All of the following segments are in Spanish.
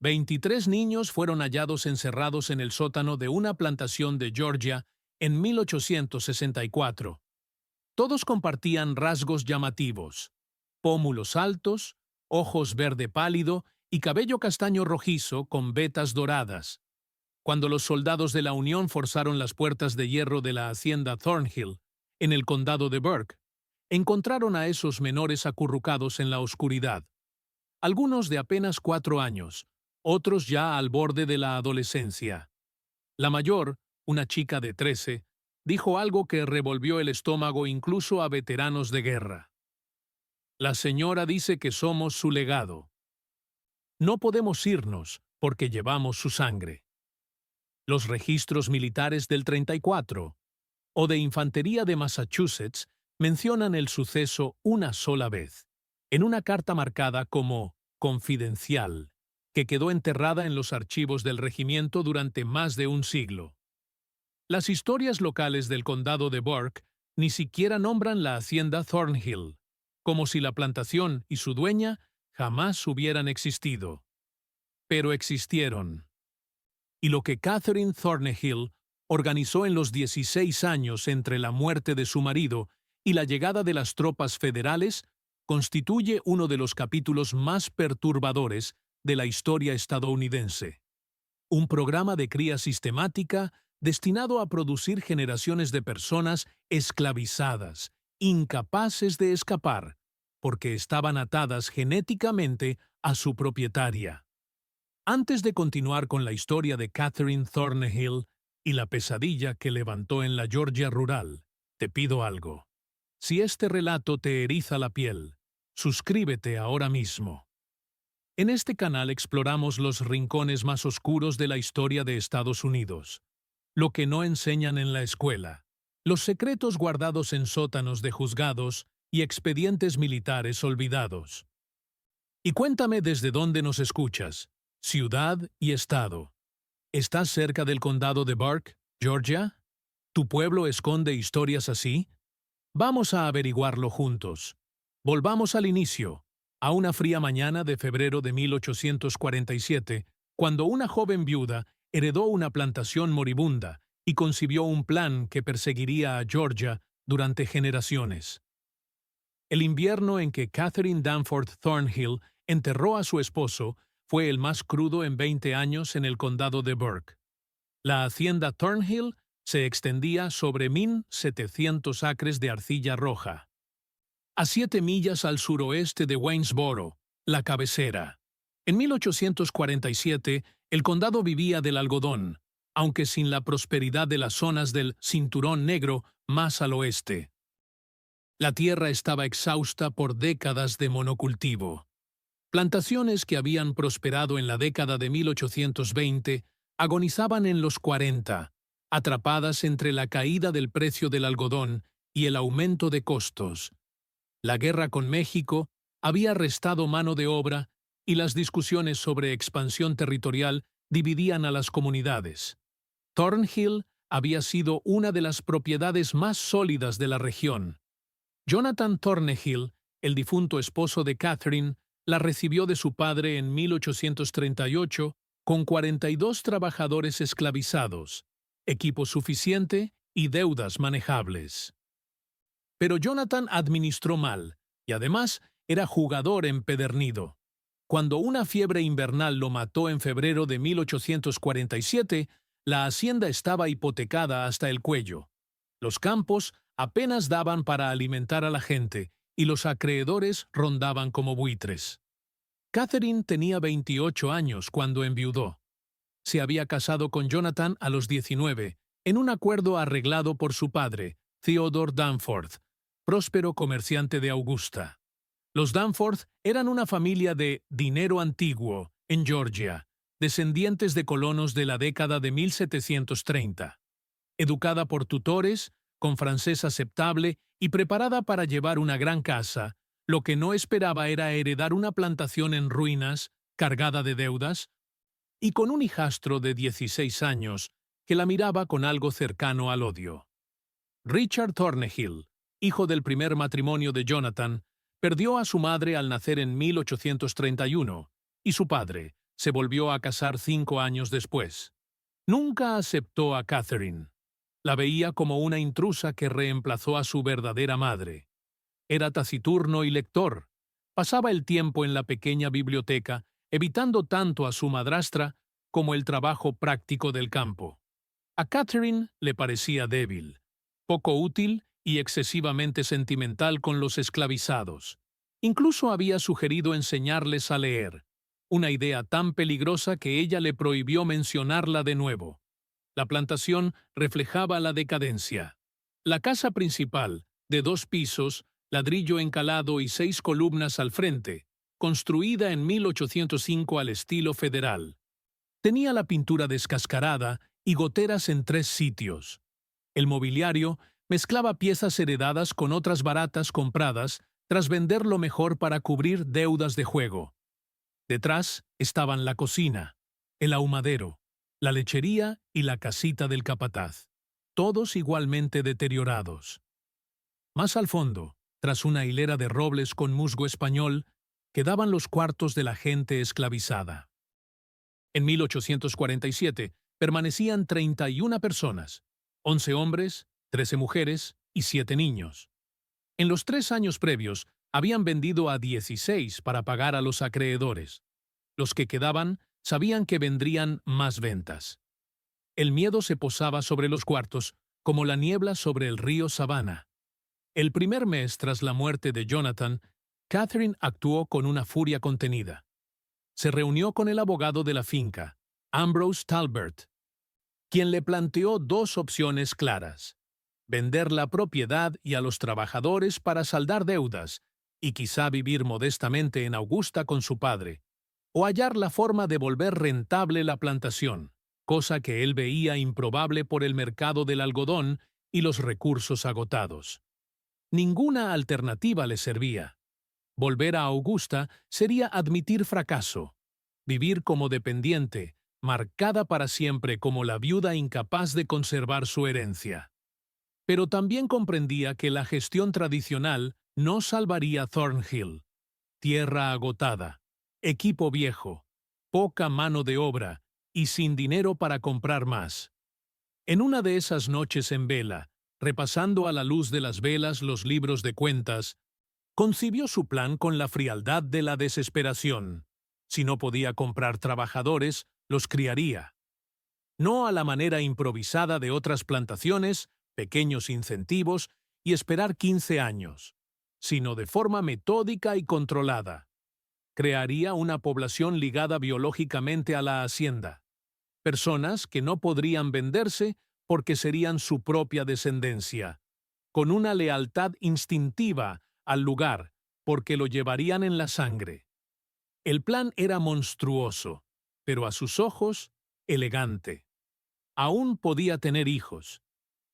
23 niños fueron hallados encerrados en el sótano de una plantación de Georgia en 1864. Todos compartían rasgos llamativos: pómulos altos, ojos verde pálido y cabello castaño rojizo con vetas doradas. Cuando los soldados de la Unión forzaron las puertas de hierro de la hacienda Thornhill, en el condado de Burke, encontraron a esos menores acurrucados en la oscuridad. Algunos de apenas 4 años, otros ya al borde de la adolescencia. La mayor, una chica de 13, dijo algo que revolvió el estómago incluso a veteranos de guerra. La señora dice que somos su legado. No podemos irnos porque llevamos su sangre. Los registros militares del 34 o de Infantería de Massachusetts mencionan el suceso una sola vez, en una carta marcada como «confidencial», que quedó enterrada en los archivos del regimiento durante más de un siglo. Las historias locales del condado de Burke ni siquiera nombran la hacienda Thornhill, como si la plantación y su dueña jamás hubieran existido. Pero existieron. Y lo que Catherine Thornhill organizó en los 16 años entre la muerte de su marido y la llegada de las tropas federales constituye uno de los capítulos más perturbadores de la historia estadounidense. Un programa de cría sistemática destinado a producir generaciones de personas esclavizadas, incapaces de escapar, porque estaban atadas genéticamente a su propietaria. Antes de continuar con la historia de Catherine Thornhill y la pesadilla que levantó en la Georgia rural, te pido algo. Si este relato te eriza la piel, suscríbete ahora mismo. En este canal exploramos los rincones más oscuros de la historia de Estados Unidos, lo que no enseñan en la escuela, los secretos guardados en sótanos de juzgados y expedientes militares olvidados. Y cuéntame desde dónde nos escuchas, ciudad y estado. ¿Estás cerca del condado de Burke, Georgia? ¿Tu pueblo esconde historias así? Vamos a averiguarlo juntos. Volvamos al inicio, a una fría mañana de febrero de 1847, cuando una joven viuda heredó una plantación moribunda y concibió un plan que perseguiría a Georgia durante generaciones. El invierno en que Catherine Danforth Thornhill enterró a su esposo fue el más crudo en 20 años en el condado de Burke. La hacienda Thornhill se extendía sobre 1,700 acres de arcilla roja, a 7 millas al suroeste de Waynesboro, la cabecera. En 1847, el condado vivía del algodón, aunque sin la prosperidad de las zonas del Cinturón Negro más al oeste. La tierra estaba exhausta por décadas de monocultivo. Plantaciones que habían prosperado en la década de 1820 agonizaban en los 40, atrapadas entre la caída del precio del algodón y el aumento de costos. La guerra con México había restado mano de obra y las discusiones sobre expansión territorial dividían a las comunidades. Thornhill había sido una de las propiedades más sólidas de la región. Jonathan Thornhill, el difunto esposo de Catherine, la recibió de su padre en 1838 con 42 trabajadores esclavizados, equipo suficiente y deudas manejables. Pero Jonathan administró mal y además era jugador empedernido. Cuando una fiebre invernal lo mató en febrero de 1847, la hacienda estaba hipotecada hasta el cuello. Los campos apenas daban para alimentar a la gente y los acreedores rondaban como buitres. Catherine tenía 28 años cuando enviudó. Se había casado con Jonathan a los 19, en un acuerdo arreglado por su padre, Theodore Danforth, próspero comerciante de Augusta. Los Danforth eran una familia de dinero antiguo en Georgia, descendientes de colonos de la década de 1730. Educada por tutores, con francés aceptable y preparada para llevar una gran casa, lo que no esperaba era heredar una plantación en ruinas, cargada de deudas, y con un hijastro de 16 años que la miraba con algo cercano al odio. Richard Thornhill, hijo del primer matrimonio de Jonathan, perdió a su madre al nacer en 1831, y su padre, Se volvió a casar 5 años después. Nunca aceptó a Catherine. La veía como una intrusa que reemplazó a su verdadera madre. Era taciturno y lector. Pasaba el tiempo en la pequeña biblioteca, evitando tanto a su madrastra como el trabajo práctico del campo. A Catherine le parecía débil, poco útil y excesivamente sentimental con los esclavizados. Incluso había sugerido enseñarles a leer, una idea tan peligrosa que ella le prohibió mencionarla de nuevo. La plantación reflejaba la decadencia. La casa principal, de 2 pisos, ladrillo encalado y 6 columnas al frente, construida en 1805 al estilo federal. Tenía la pintura descascarada y goteras en 3 sitios. El mobiliario mezclaba piezas heredadas con otras baratas compradas tras vender lo mejor para cubrir deudas de juego. Detrás estaban la cocina, el ahumadero, la lechería y la casita del capataz, todos igualmente deteriorados. Más al fondo, tras una hilera de robles con musgo español, quedaban los cuartos de la gente esclavizada. En 1847 permanecían 31 personas, 11 hombres, 13 mujeres y 7 niños. En los 3 años previos habían vendido a 16 para pagar a los acreedores. Los que quedaban sabían que vendrían más ventas. El miedo se posaba sobre los cuartos como la niebla sobre el río Savannah. El primer mes tras la muerte de Jonathan, Catherine actuó con una furia contenida. Se reunió con el abogado de la finca, Ambrose Talbert, quien le planteó 2 opciones claras: vender la propiedad y a los trabajadores para saldar deudas, y quizá vivir modestamente en Augusta con su padre, o hallar la forma de volver rentable la plantación, cosa que él veía improbable por el mercado del algodón y los recursos agotados. Ninguna alternativa le servía. Volver a Augusta sería admitir fracaso, vivir como dependiente, marcada para siempre como la viuda incapaz de conservar su herencia. Pero también comprendía que la gestión tradicional no salvaría Thornhill. Tierra agotada, equipo viejo, poca mano de obra y sin dinero para comprar más. En una de esas noches en vela, repasando a la luz de las velas los libros de cuentas, concibió su plan con la frialdad de la desesperación. Si no podía comprar trabajadores, los criaría. No a la manera improvisada de otras plantaciones, pequeños incentivos y esperar 15 años, sino de forma metódica y controlada. Crearía una población ligada biológicamente a la hacienda. Personas que no podrían venderse porque serían su propia descendencia, con una lealtad instintiva al lugar, porque lo llevarían en la sangre. El plan era monstruoso, pero a sus ojos, elegante. Aún podía tener hijos.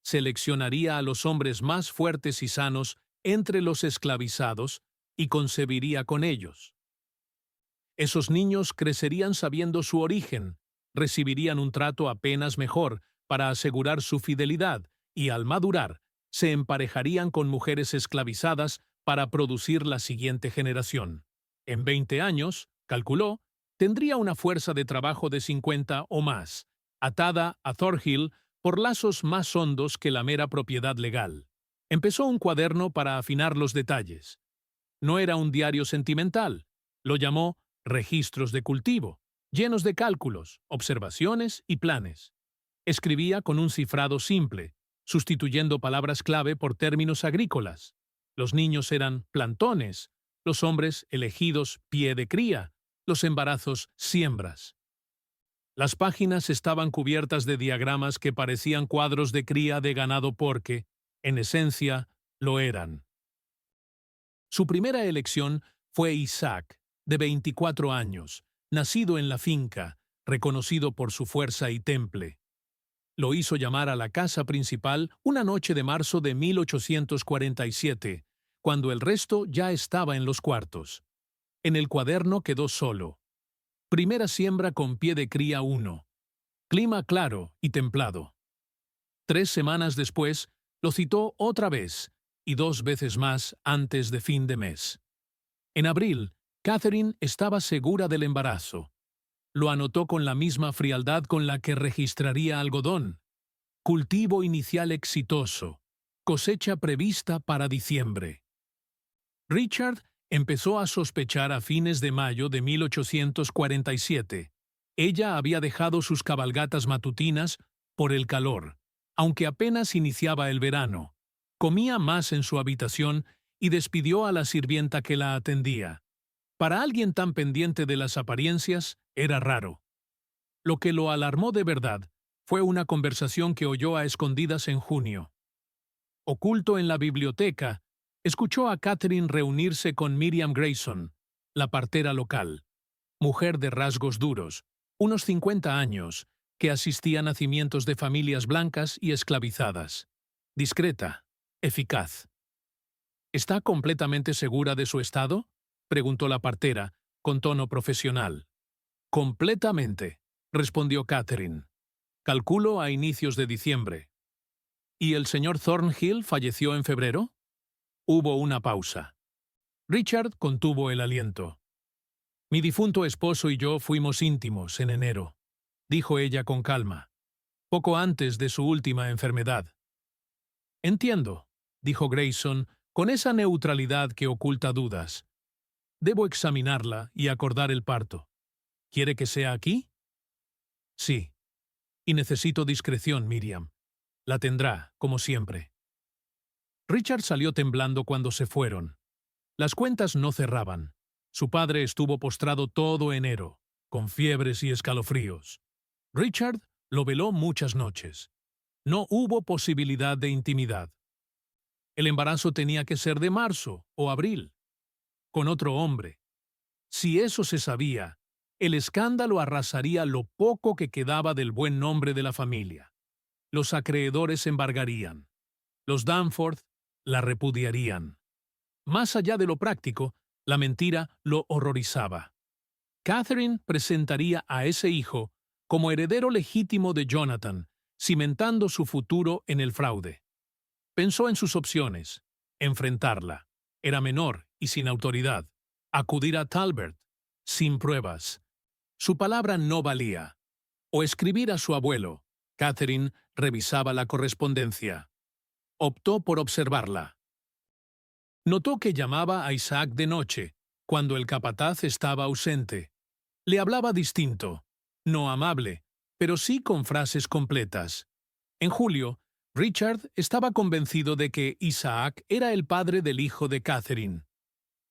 Seleccionaría a los hombres más fuertes y sanos entre los esclavizados y concebiría con ellos. Esos niños crecerían sabiendo su origen, recibirían un trato apenas mejor para asegurar su fidelidad y, al madurar, se emparejarían con mujeres esclavizadas para producir la siguiente generación. En 20 años, calculó, tendría una fuerza de trabajo de 50 o más, atada a Thornhill por lazos más hondos que la mera propiedad legal. Empezó un cuaderno para afinar los detalles. No era un diario sentimental. Lo llamó Registros de cultivo, llenos de cálculos, observaciones y planes. Escribía con un cifrado simple, sustituyendo palabras clave por términos agrícolas. Los niños eran plantones, los hombres elegidos pie de cría, los embarazos siembras. Las páginas estaban cubiertas de diagramas que parecían cuadros de cría de ganado porque, en esencia, lo eran. Su primera elección fue Isaac, de 24 años, nacido en la finca, reconocido por su fuerza y temple. Lo hizo llamar a la casa principal una noche de marzo de 1847, cuando el resto ya estaba en los cuartos. En el cuaderno quedó solo. Primera siembra con pie de cría 1. Clima claro y templado. 3 semanas después, lo citó otra vez, y 2 veces más antes de fin de mes. En abril, Catherine estaba segura del embarazo. lo anotó con la misma frialdad con la que registraría algodón. Cultivo inicial exitoso. Cosecha prevista para diciembre. Richard empezó a sospechar a fines de mayo de 1847. Ella había dejado sus cabalgatas matutinas por el calor, aunque apenas iniciaba el verano. Comía más en su habitación y despidió a la sirvienta que la atendía. Para alguien tan pendiente de las apariencias, era raro. Lo que lo alarmó de verdad fue una conversación que oyó a escondidas en junio. Oculto en la biblioteca, escuchó a Catherine reunirse con Miriam Grayson, la partera local, mujer de rasgos duros, unos 50 años, que asistía a nacimientos de familias blancas y esclavizadas. Discreta, eficaz. ¿Está completamente segura de su estado?, preguntó la partera, con tono profesional. Completamente, respondió Catherine. Calculo a inicios de diciembre. ¿Y el señor Thornhill falleció en febrero? Hubo una pausa. Richard contuvo el aliento. Mi difunto esposo y yo fuimos íntimos en enero, dijo ella con calma, poco antes de su última enfermedad. Entiendo, dijo Grayson, con esa neutralidad que oculta dudas. Debo examinarla y acordar el parto. ¿Quiere que sea aquí? Sí. Y necesito discreción, Miriam. La tendrá, como siempre. Richard salió temblando cuando se fueron. Las cuentas no cerraban. Su padre estuvo postrado todo enero, con fiebres y escalofríos. Richard lo veló muchas noches. No hubo posibilidad de intimidad. El embarazo tenía que ser de marzo o abril, con otro hombre. Si eso se sabía, el escándalo arrasaría lo poco que quedaba del buen nombre de la familia. Los acreedores embargarían. Los Danforth la repudiarían. Más allá de lo práctico, la mentira lo horrorizaba. Catherine presentaría a ese hijo como heredero legítimo de Jonathan, cimentando su futuro en el fraude. Pensó en sus opciones. Enfrentarla. Era menor y sin autoridad. Acudir a Talbert. Sin pruebas. Su palabra no valía. O escribir a su abuelo. Catherine revisaba la correspondencia. Optó por observarla. Notó que llamaba a Isaac de noche, cuando el capataz estaba ausente. Le hablaba distinto, no amable, pero sí con frases completas. En julio, Richard estaba convencido de que Isaac era el padre del hijo de Catherine.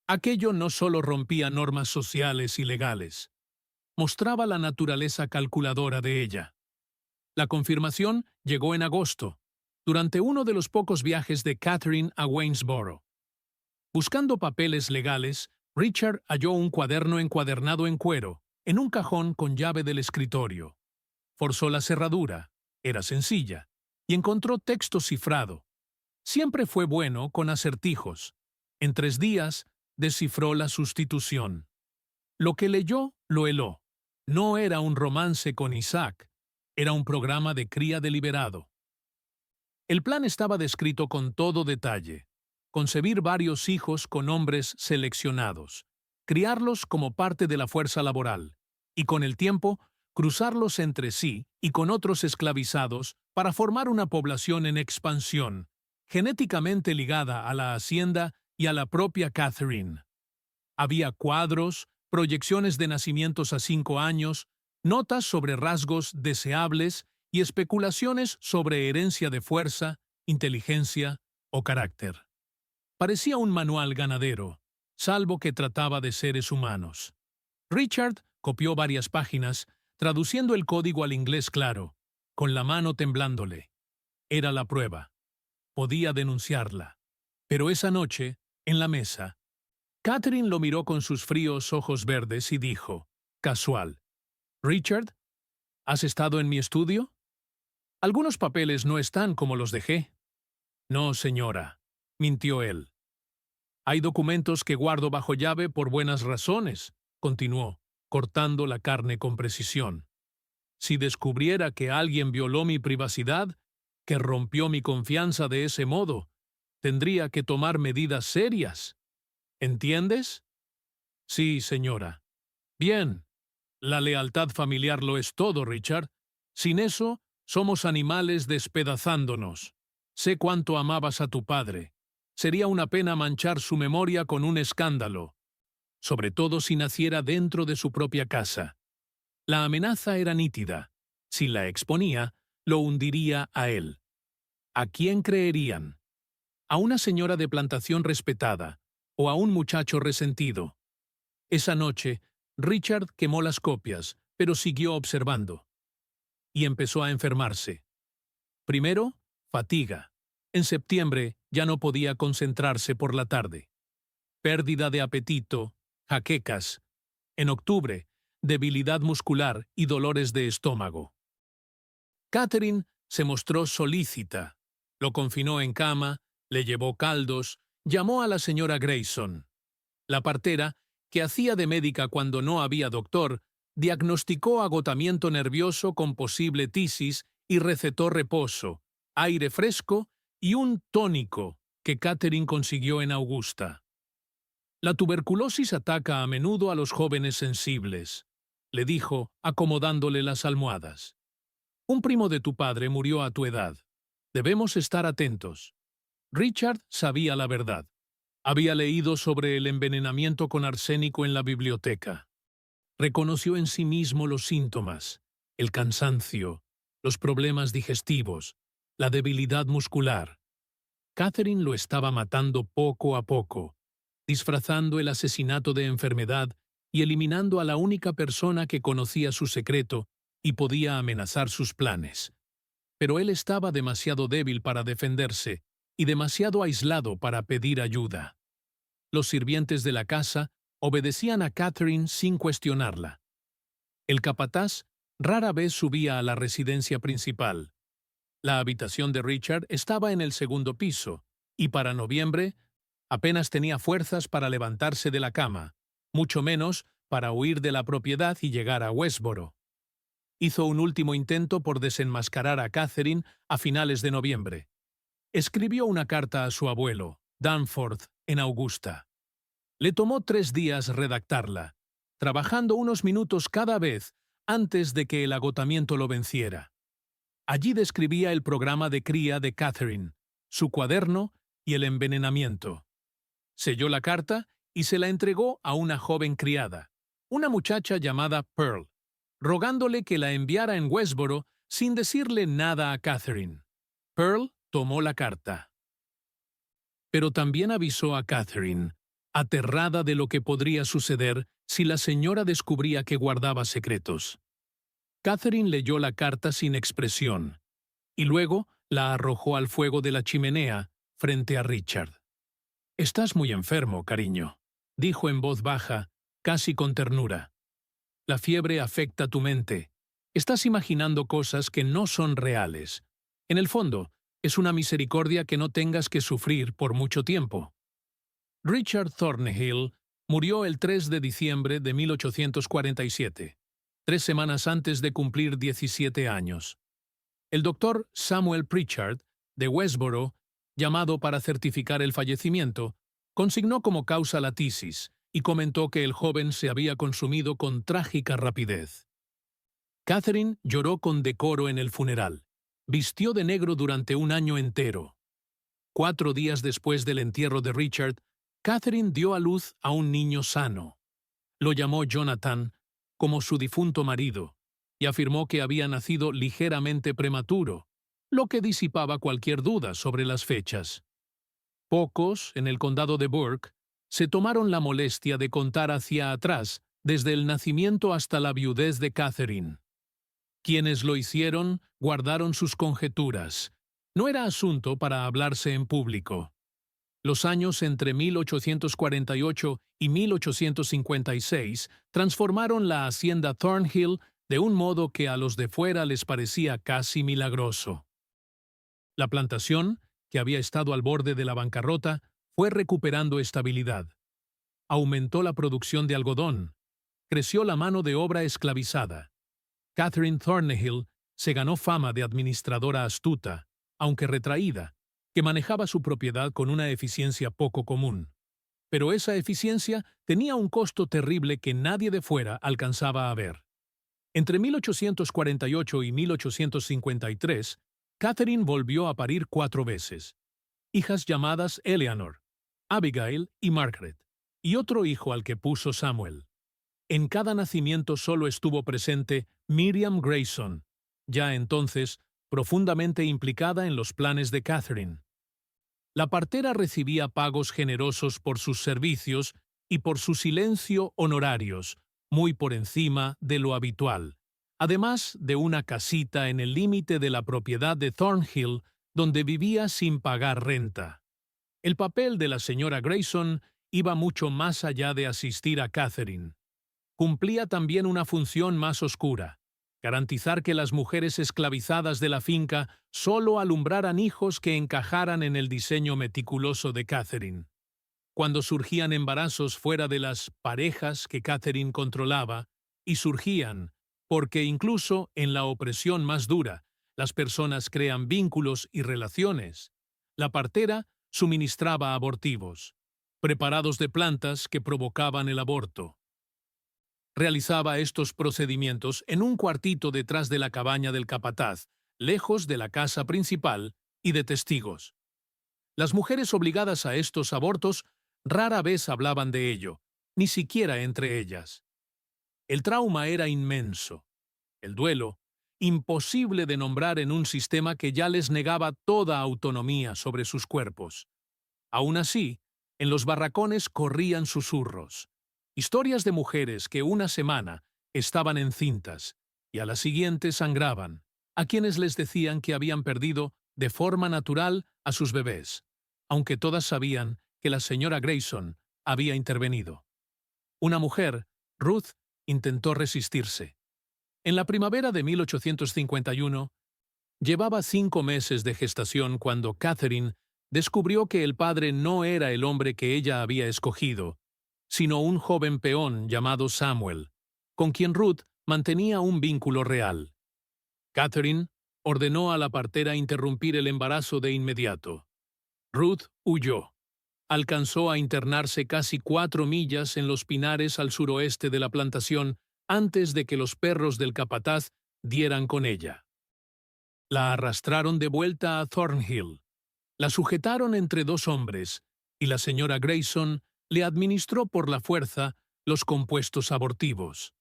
Aquello no solo rompía normas sociales y legales, mostraba la naturaleza calculadora de ella. La confirmación llegó en agosto, durante uno de los pocos viajes de Catherine a Waynesboro. Buscando papeles legales, Richard halló un cuaderno encuadernado en cuero, en un cajón con llave del escritorio. Forzó la cerradura, era sencilla, y encontró texto cifrado. Siempre fue bueno con acertijos. En 3 días, descifró la sustitución. Lo que leyó, lo heló. No era un romance con Isaac, era un programa de cría deliberado. El plan estaba descrito con todo detalle. Concebir varios hijos con hombres seleccionados, criarlos como parte de la fuerza laboral, y con el tiempo, cruzarlos entre sí y con otros esclavizados para formar una población en expansión, genéticamente ligada a la hacienda y a la propia Catherine. Había cuadros, proyecciones de nacimientos a 5 años, notas sobre rasgos deseables y especulaciones sobre herencia de fuerza, inteligencia o carácter. Parecía un manual ganadero, salvo que trataba de seres humanos. Richard copió varias páginas, traduciendo el código al inglés claro, con la mano temblándole. Era la prueba. Podía denunciarla. Pero esa noche, en la mesa, Catherine lo miró con sus fríos ojos verdes y dijo, casual, «Richard, ¿has estado en mi estudio? Algunos papeles no están como los dejé». «No, señora», mintió él. «Hay documentos que guardo bajo llave por buenas razones», continuó, cortando la carne con precisión. «Si descubriera que alguien violó mi privacidad, que rompió mi confianza de ese modo, tendría que tomar medidas serias. ¿Entiendes?» «Sí, señora». «Bien. La lealtad familiar lo es todo, Richard. Sin eso, somos animales despedazándonos. Sé cuánto amabas a tu padre. Sería una pena manchar su memoria con un escándalo, sobre todo si naciera dentro de su propia casa. La amenaza era nítida. Si la exponía, lo hundiría a él. ¿A quién creerían? ¿A una señora de plantación respetada o a un muchacho resentido? Esa noche, Richard quemó las copias, pero siguió observando. Y empezó a enfermarse. Primero, fatiga. En septiembre ya no podía concentrarse por la tarde. Pérdida de apetito, jaquecas. En octubre, debilidad muscular y dolores de estómago. Catherine se mostró solícita. Lo confinó en cama, le llevó caldos, llamó a la señora Grayson. La partera, que hacía de médica cuando no había doctor, diagnosticó agotamiento nervioso con posible tisis y recetó reposo, aire fresco y un tónico que Catherine consiguió en Augusta. La tuberculosis ataca a menudo a los jóvenes sensibles, le dijo, acomodándole las almohadas. Un primo de tu padre murió a tu edad. Debemos estar atentos. Richard sabía la verdad. Había leído sobre el envenenamiento con arsénico en la biblioteca. Reconoció en sí mismo los síntomas, el cansancio, los problemas digestivos, la debilidad muscular. Catherine lo estaba matando poco a poco, disfrazando el asesinato de enfermedad y eliminando a la única persona que conocía su secreto y podía amenazar sus planes. Pero él estaba demasiado débil para defenderse y demasiado aislado para pedir ayuda. Los sirvientes de la casa obedecían a Catherine sin cuestionarla. El capataz rara vez subía a la residencia principal. La habitación de Richard estaba en el segundo piso, y para noviembre apenas tenía fuerzas para levantarse de la cama, mucho menos para huir de la propiedad y llegar a Westboro. Hizo un último intento por desenmascarar a Catherine a finales de noviembre. Escribió una carta a su abuelo, Danforth, en Augusta. Le tomó 3 días redactarla, trabajando unos minutos cada vez antes de que el agotamiento lo venciera. Allí describía el programa de cría de Catherine, su cuaderno y el envenenamiento. Selló la carta y se la entregó a una joven criada, una muchacha llamada Pearl, rogándole que la enviara en Westboro sin decirle nada a Catherine. Pearl tomó la carta. Pero también avisó a Catherine, aterrada de lo que podría suceder si la señora descubría que guardaba secretos. Catherine leyó la carta sin expresión, y luego la arrojó al fuego de la chimenea frente a Richard. «Estás muy enfermo, cariño», dijo en voz baja, casi con ternura. «La fiebre afecta tu mente. Estás imaginando cosas que no son reales. En el fondo, es una misericordia que no tengas que sufrir por mucho tiempo». Richard Thornhill murió el 3 de diciembre de 1847, 3 semanas antes de cumplir 17 años. El doctor Samuel Pritchard, de Westboro, llamado para certificar el fallecimiento, consignó como causa la tisis y comentó que el joven se había consumido con trágica rapidez. Catherine lloró con decoro en el funeral. Vistió de negro durante un año entero. 4 días después del entierro de Richard, Catherine dio a luz a un niño sano. Lo llamó Jonathan, como su difunto marido, y afirmó que había nacido ligeramente prematuro, lo que disipaba cualquier duda sobre las fechas. Pocos, en el condado de Burke, se tomaron la molestia de contar hacia atrás, desde el nacimiento hasta la viudez de Catherine. Quienes lo hicieron guardaron sus conjeturas. No era asunto para hablarse en público. Los años entre 1848 y 1856 transformaron la hacienda Thornhill de un modo que a los de fuera les parecía casi milagroso. La plantación, que había estado al borde de la bancarrota, fue recuperando estabilidad. Aumentó la producción de algodón. Creció la mano de obra esclavizada. Catherine Thornhill se ganó fama de administradora astuta, aunque retraída, que manejaba su propiedad con una eficiencia poco común. Pero esa eficiencia tenía un costo terrible que nadie de fuera alcanzaba a ver. Entre 1848 y 1853, Catherine volvió a parir 4 veces, hijas llamadas Eleanor, Abigail y Margaret, y otro hijo al que puso Samuel. En cada nacimiento solo estuvo presente Miriam Grayson, ya entonces profundamente implicada en los planes de Catherine. La partera recibía pagos generosos por sus servicios y por su silencio honorarios, muy por encima de lo habitual, además de una casita en el límite de la propiedad de Thornhill, donde vivía sin pagar renta. El papel de la señora Grayson iba mucho más allá de asistir a Catherine. Cumplía también una función más oscura: garantizar que las mujeres esclavizadas de la finca solo alumbraran hijos que encajaran en el diseño meticuloso de Catherine. Cuando surgían embarazos fuera de las parejas que Catherine controlaba, y surgían porque incluso en la opresión más dura, las personas crean vínculos y relaciones, la partera suministraba abortivos, preparados de plantas que provocaban el aborto. Realizaba estos procedimientos en un cuartito detrás de la cabaña del capataz, lejos de la casa principal y de testigos. Las mujeres obligadas a estos abortos rara vez hablaban de ello, ni siquiera entre ellas. El trauma era inmenso. El duelo, imposible de nombrar en un sistema que ya les negaba toda autonomía sobre sus cuerpos. Aún así, en los barracones corrían susurros. Historias de mujeres que una semana estaban encintas y a la siguiente sangraban, a quienes les decían que habían perdido de forma natural a sus bebés, aunque todas sabían que la señora Grayson había intervenido. Una mujer, Ruth, intentó resistirse. En la primavera de 1851, llevaba 5 meses de gestación cuando Catherine descubrió que el padre no era el hombre que ella había escogido, sino un joven peón llamado Samuel, con quien Ruth mantenía un vínculo real. Catherine ordenó a la partera interrumpir el embarazo de inmediato. Ruth huyó. Alcanzó a internarse casi 4 millas en los pinares al suroeste de la plantación antes de que los perros del capataz dieran con ella. La arrastraron de vuelta a Thornhill. La sujetaron entre 2 hombres, y la señora Grayson le administró por la fuerza los compuestos abortivos.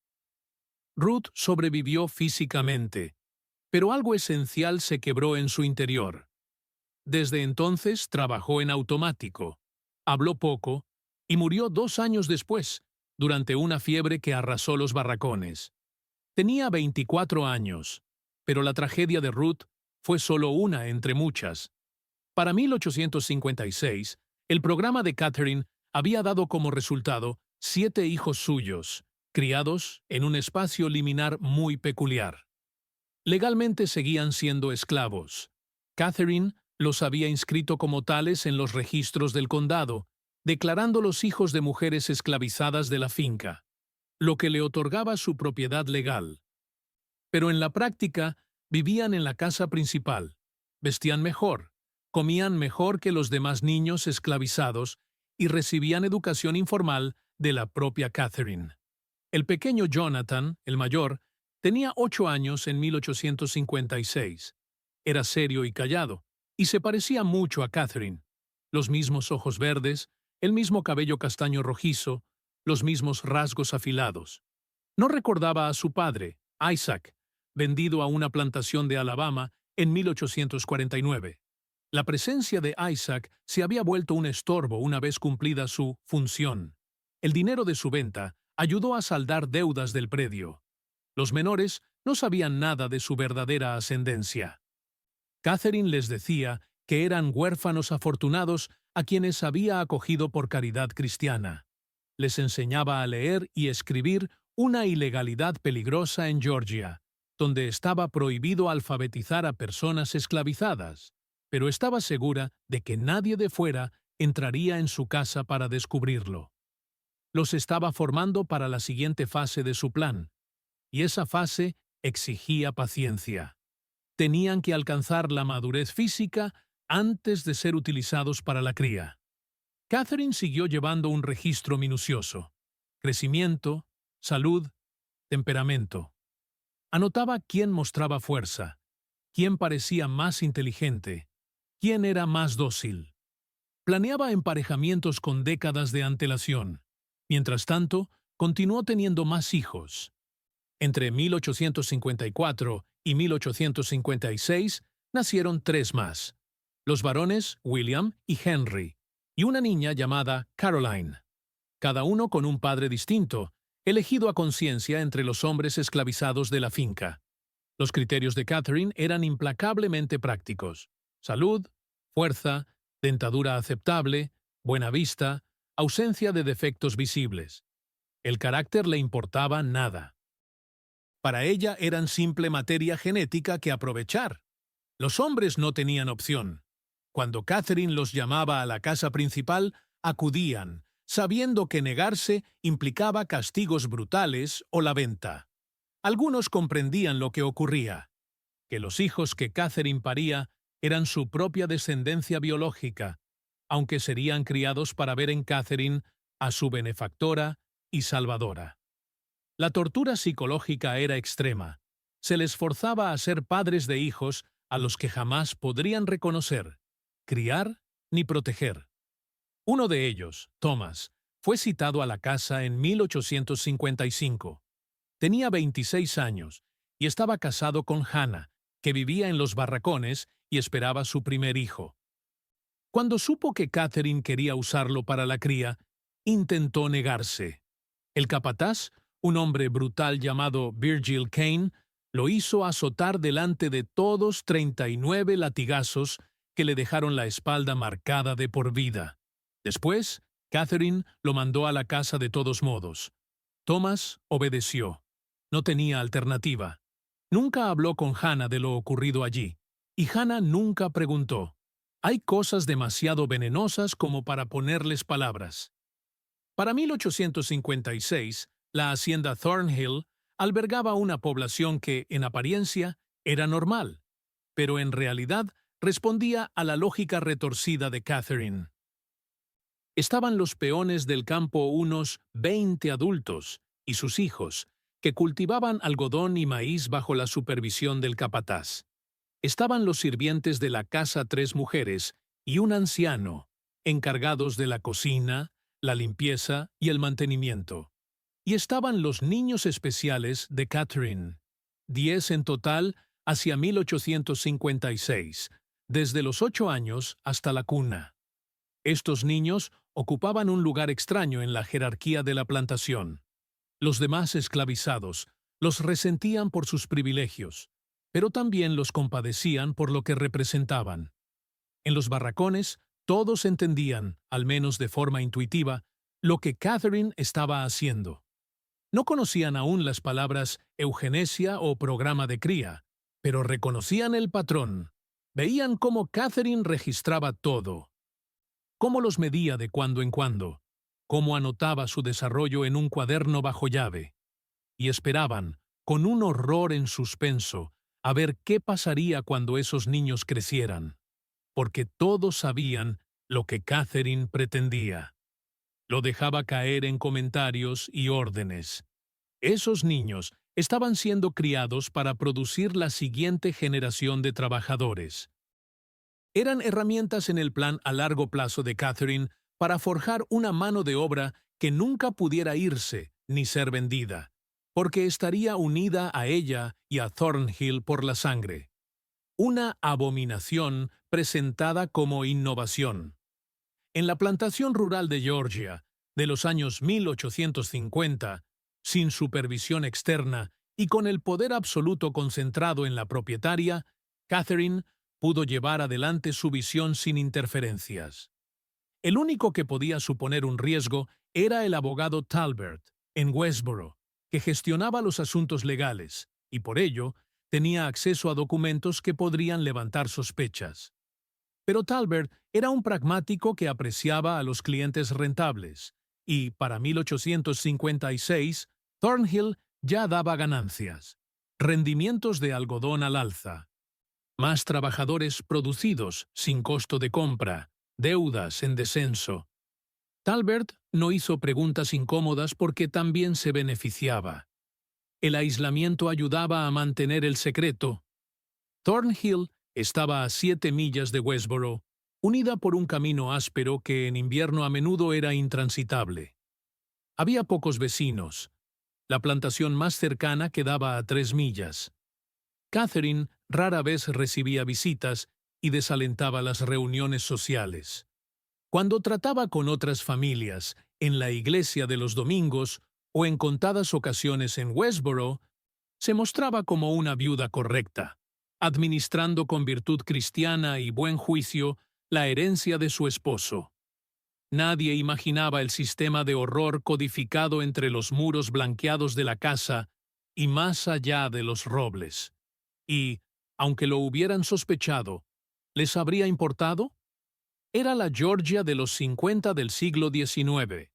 Ruth sobrevivió físicamente, pero algo esencial se quebró en su interior. Desde entonces trabajó en automático, habló poco y murió 2 años después, durante una fiebre que arrasó los barracones. Tenía 24 años, pero la tragedia de Ruth fue solo una entre muchas. Para 1856, el programa de Catherine había dado como resultado 7 hijos suyos, criados en un espacio liminar muy peculiar. Legalmente seguían siendo esclavos. Catherine los había inscrito como tales en los registros del condado, declarándolos hijos de mujeres esclavizadas de la finca, lo que le otorgaba su propiedad legal. Pero en la práctica vivían en la casa principal, vestían mejor, comían mejor que los demás niños esclavizados y recibían educación informal de la propia Catherine. El pequeño Jonathan, el mayor, tenía 8 años en 1856. Era serio y callado, y se parecía mucho a Catherine. Los mismos ojos verdes, el mismo cabello castaño rojizo, los mismos rasgos afilados. No recordaba a su padre, Isaac, vendido a una plantación de Alabama en 1849. La presencia de Isaac se había vuelto un estorbo una vez cumplida su función. El dinero de su venta ayudó a saldar deudas del predio. Los menores no sabían nada de su verdadera ascendencia. Catherine les decía que eran huérfanos afortunados a quienes había acogido por caridad cristiana. Les enseñaba a leer y escribir, una ilegalidad peligrosa en Georgia, donde estaba prohibido alfabetizar a personas esclavizadas, pero estaba segura de que nadie de fuera entraría en su casa para descubrirlo. Los estaba formando para la siguiente fase de su plan, y esa fase exigía paciencia. Tenían que alcanzar la madurez física antes de ser utilizados para la cría. Catherine siguió llevando un registro minucioso: crecimiento, salud, temperamento. Anotaba quién mostraba fuerza, quién parecía más inteligente, quién era más dócil. Planeaba emparejamientos con décadas de antelación. Mientras tanto, continuó teniendo más hijos. Entre 1854 y 1856 nacieron 3 más: los varones William y Henry, y una niña llamada Caroline, cada uno con un padre distinto, elegido a conciencia entre los hombres esclavizados de la finca. Los criterios de Catherine eran implacablemente prácticos: salud, fuerza, dentadura aceptable, buena vista, ausencia de defectos visibles. El carácter le importaba nada. Para ella eran simple materia genética que aprovechar. Los hombres no tenían opción. Cuando Catherine los llamaba a la casa principal, acudían, sabiendo que negarse implicaba castigos brutales o la venta. Algunos comprendían lo que ocurría, que los hijos que Catherine paría eran su propia descendencia biológica, aunque serían criados para ver en Catherine a su benefactora y salvadora. La tortura psicológica era extrema. Se les forzaba a ser padres de hijos a los que jamás podrían reconocer, criar ni proteger. Uno de ellos, Thomas, fue citado a la casa en 1855. Tenía 26 años y estaba casado con Hannah, que vivía en los barracones y esperaba su primer hijo. Cuando supo que Catherine quería usarlo para la cría, intentó negarse. El capataz, un hombre brutal llamado Virgil Kane, lo hizo azotar delante de todos 39 latigazos que le dejaron la espalda marcada de por vida. Después, Catherine lo mandó a la casa de todos modos. Thomas obedeció. No tenía alternativa. Nunca habló con Hannah de lo ocurrido allí, y Hannah nunca preguntó. Hay cosas demasiado venenosas como para ponerles palabras. Para 1856, la hacienda Thornhill albergaba una población que, en apariencia, era normal, pero en realidad respondía a la lógica retorcida de Catherine. Estaban los peones del campo, unos 20 adultos, y sus hijos, que cultivaban algodón y maíz bajo la supervisión del capataz. Estaban los sirvientes de la casa, 3 mujeres y un anciano, encargados de la cocina, la limpieza y el mantenimiento. Y estaban los niños especiales de Catherine, 10 en total hacia 1856, desde los 8 años hasta la cuna. Estos niños ocupaban un lugar extraño en la jerarquía de la plantación. Los demás esclavizados los resentían por sus privilegios, pero también los compadecían por lo que representaban. En los barracones, todos entendían, al menos de forma intuitiva, lo que Catherine estaba haciendo. No conocían aún las palabras eugenesia o programa de cría, pero reconocían el patrón. Veían cómo Catherine registraba todo, cómo los medía de cuando en cuando, cómo anotaba su desarrollo en un cuaderno bajo llave, y esperaban, con un horror en suspenso, a ver qué pasaría cuando esos niños crecieran, porque todos sabían lo que Catherine pretendía. Lo dejaba caer en comentarios y órdenes. Esos niños estaban siendo criados para producir la siguiente generación de trabajadores. Eran herramientas en el plan a largo plazo de Catherine para forjar una mano de obra que nunca pudiera irse ni ser vendida, porque estaría unida a ella y a Thornhill por la sangre. Una abominación presentada como innovación. En la plantación rural de Georgia, de los años 1850, sin supervisión externa y con el poder absoluto concentrado en la propietaria, Catherine pudo llevar adelante su visión sin interferencias. El único que podía suponer un riesgo era el abogado Talbert, en Westboro, que gestionaba los asuntos legales, y por ello tenía acceso a documentos que podrían levantar sospechas. Pero Talbert era un pragmático que apreciaba a los clientes rentables, y para 1856, Thornhill ya daba ganancias, rendimientos de algodón al alza, más trabajadores producidos sin costo de compra, deudas en descenso. Talbert no hizo preguntas incómodas porque también se beneficiaba. el aislamiento ayudaba a mantener el secreto. Thornhill estaba a 7 millas de Westboro, unida por un camino áspero que en invierno a menudo era intransitable. Había pocos vecinos. La plantación más cercana quedaba a 3 millas. Catherine rara vez recibía visitas y desalentaba las reuniones sociales. Cuando trataba con otras familias, en la iglesia de los domingos o en contadas ocasiones en Westboro, se mostraba como una viuda correcta, administrando con virtud cristiana y buen juicio la herencia de su esposo. Nadie imaginaba el sistema de horror codificado entre los muros blanqueados de la casa y más allá de los robles. Y, aunque lo hubieran sospechado, ¿les habría importado? Era la Georgia de los 50 del siglo XIX,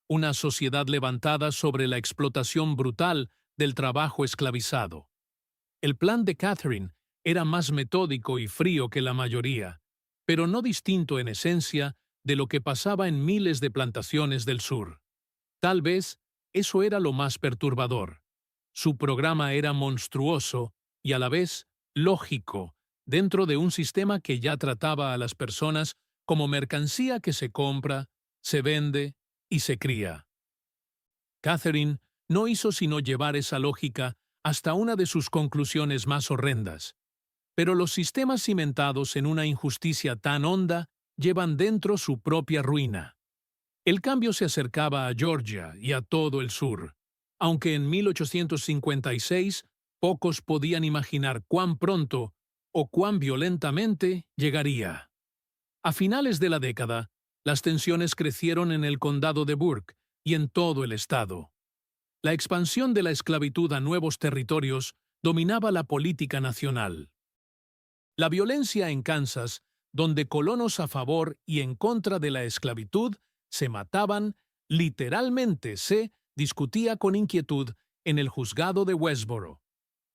una sociedad levantada sobre la explotación brutal del trabajo esclavizado. El plan de Catherine era más metódico y frío que la mayoría, pero no distinto en esencia de lo que pasaba en miles de plantaciones del sur. Tal vez eso era lo más perturbador. Su programa era monstruoso y a la vez lógico, dentro de un sistema que ya trataba a las personas como mercancía que se compra, se vende y se cría. Catherine no hizo sino llevar esa lógica hasta una de sus conclusiones más horrendas. Pero los sistemas cimentados en una injusticia tan honda llevan dentro su propia ruina. El cambio se acercaba a Georgia y a todo el sur, aunque en 1856 pocos podían imaginar cuán pronto o cuán violentamente llegaría. A finales de la década, las tensiones crecieron en el condado de Burke y en todo el estado. La expansión de la esclavitud a nuevos territorios dominaba la política nacional. La violencia en Kansas, donde colonos a favor y en contra de la esclavitud se mataban, literalmente se discutía con inquietud en el juzgado de Westboro.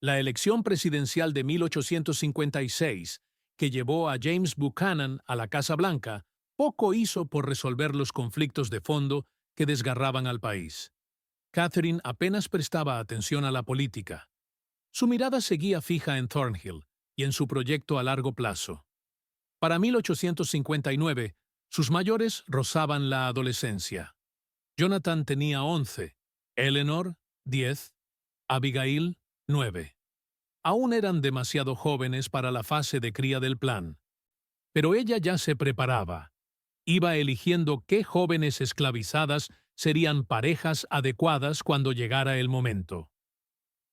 La elección presidencial de 1856, que llevó a James Buchanan a la Casa Blanca, poco hizo por resolver los conflictos de fondo que desgarraban al país. Catherine apenas prestaba atención a la política. Su mirada seguía fija en Thornhill y en su proyecto a largo plazo. Para 1859, sus mayores rozaban la adolescencia. Jonathan tenía 11, Eleanor, 10, Abigail, 9. Aún eran demasiado jóvenes para la fase de cría del plan. Pero ella ya se preparaba. Iba eligiendo qué jóvenes esclavizadas serían parejas adecuadas cuando llegara el momento.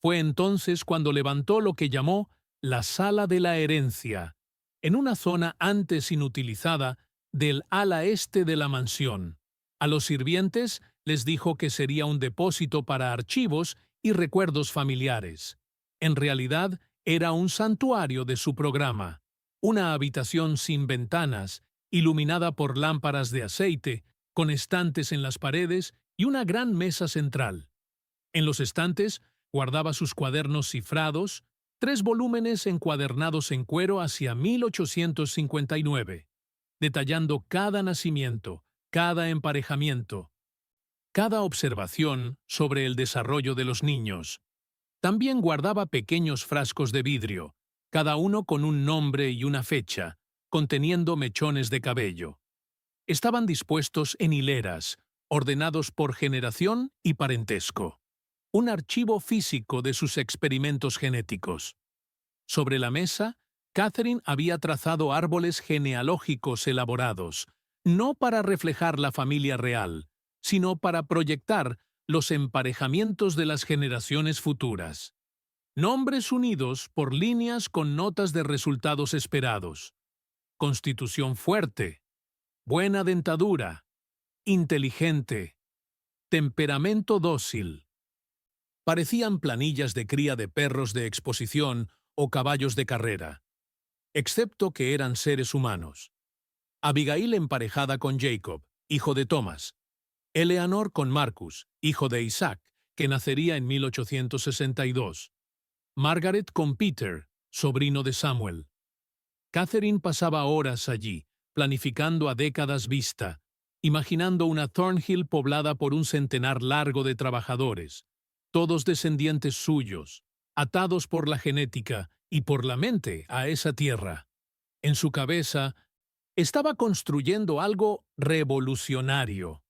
Fue entonces cuando levantó lo que llamó la Sala de la Herencia, en una zona antes inutilizada del ala este de la mansión. A los sirvientes les dijo que sería un depósito para archivos y recuerdos familiares. En realidad, era un santuario de su programa, una habitación sin ventanas, iluminada por lámparas de aceite, con estantes en las paredes y una gran mesa central. En los estantes guardaba sus cuadernos cifrados, 3 volúmenes encuadernados en cuero hacia 1859, detallando cada nacimiento, cada emparejamiento, cada observación sobre el desarrollo de los niños. También guardaba pequeños frascos de vidrio, cada uno con un nombre y una fecha, conteniendo mechones de cabello. Estaban dispuestos en hileras, ordenados por generación y parentesco. Un archivo físico de sus experimentos genéticos. Sobre la mesa, Catherine había trazado árboles genealógicos elaborados, no para reflejar la familia real, sino para proyectar los emparejamientos de las generaciones futuras. Nombres unidos por líneas con notas de resultados esperados. Constitución fuerte, buena dentadura, inteligente, temperamento dócil. Parecían planillas de cría de perros de exposición o caballos de carrera, excepto que eran seres humanos. Abigail emparejada con Jacob, hijo de Thomas. Eleanor con Marcus, hijo de Isaac, que nacería en 1862. Margaret con Peter, sobrino de Samuel. Catherine pasaba horas allí, planificando a décadas vista, imaginando una Thornhill poblada por un centenar largo de trabajadores, todos descendientes suyos, atados por la genética y por la mente a esa tierra. En su cabeza, estaba construyendo algo revolucionario.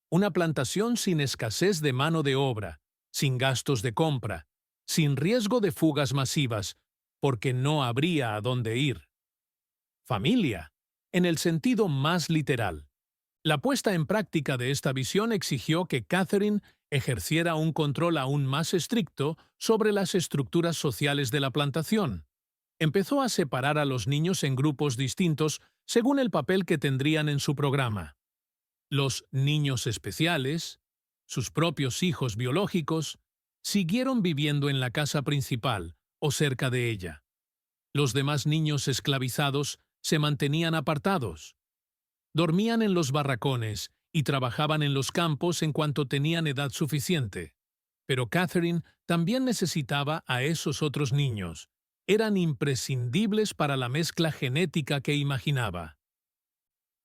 Una plantación sin escasez de mano de obra, sin gastos de compra, sin riesgo de fugas masivas, porque no habría a dónde ir. Familia, en el sentido más literal. La puesta en práctica de esta visión exigió que Catherine ejerciera un control aún más estricto sobre las estructuras sociales de la plantación. Empezó a separar a los niños en grupos distintos según el papel que tendrían en su programa. Los niños especiales, sus propios hijos biológicos, siguieron viviendo en la casa principal o cerca de ella. Los demás niños esclavizados se mantenían apartados. Dormían en los barracones y trabajaban en los campos en cuanto tenían edad suficiente. Pero Catherine también necesitaba a esos otros niños. Eran imprescindibles para la mezcla genética que imaginaba.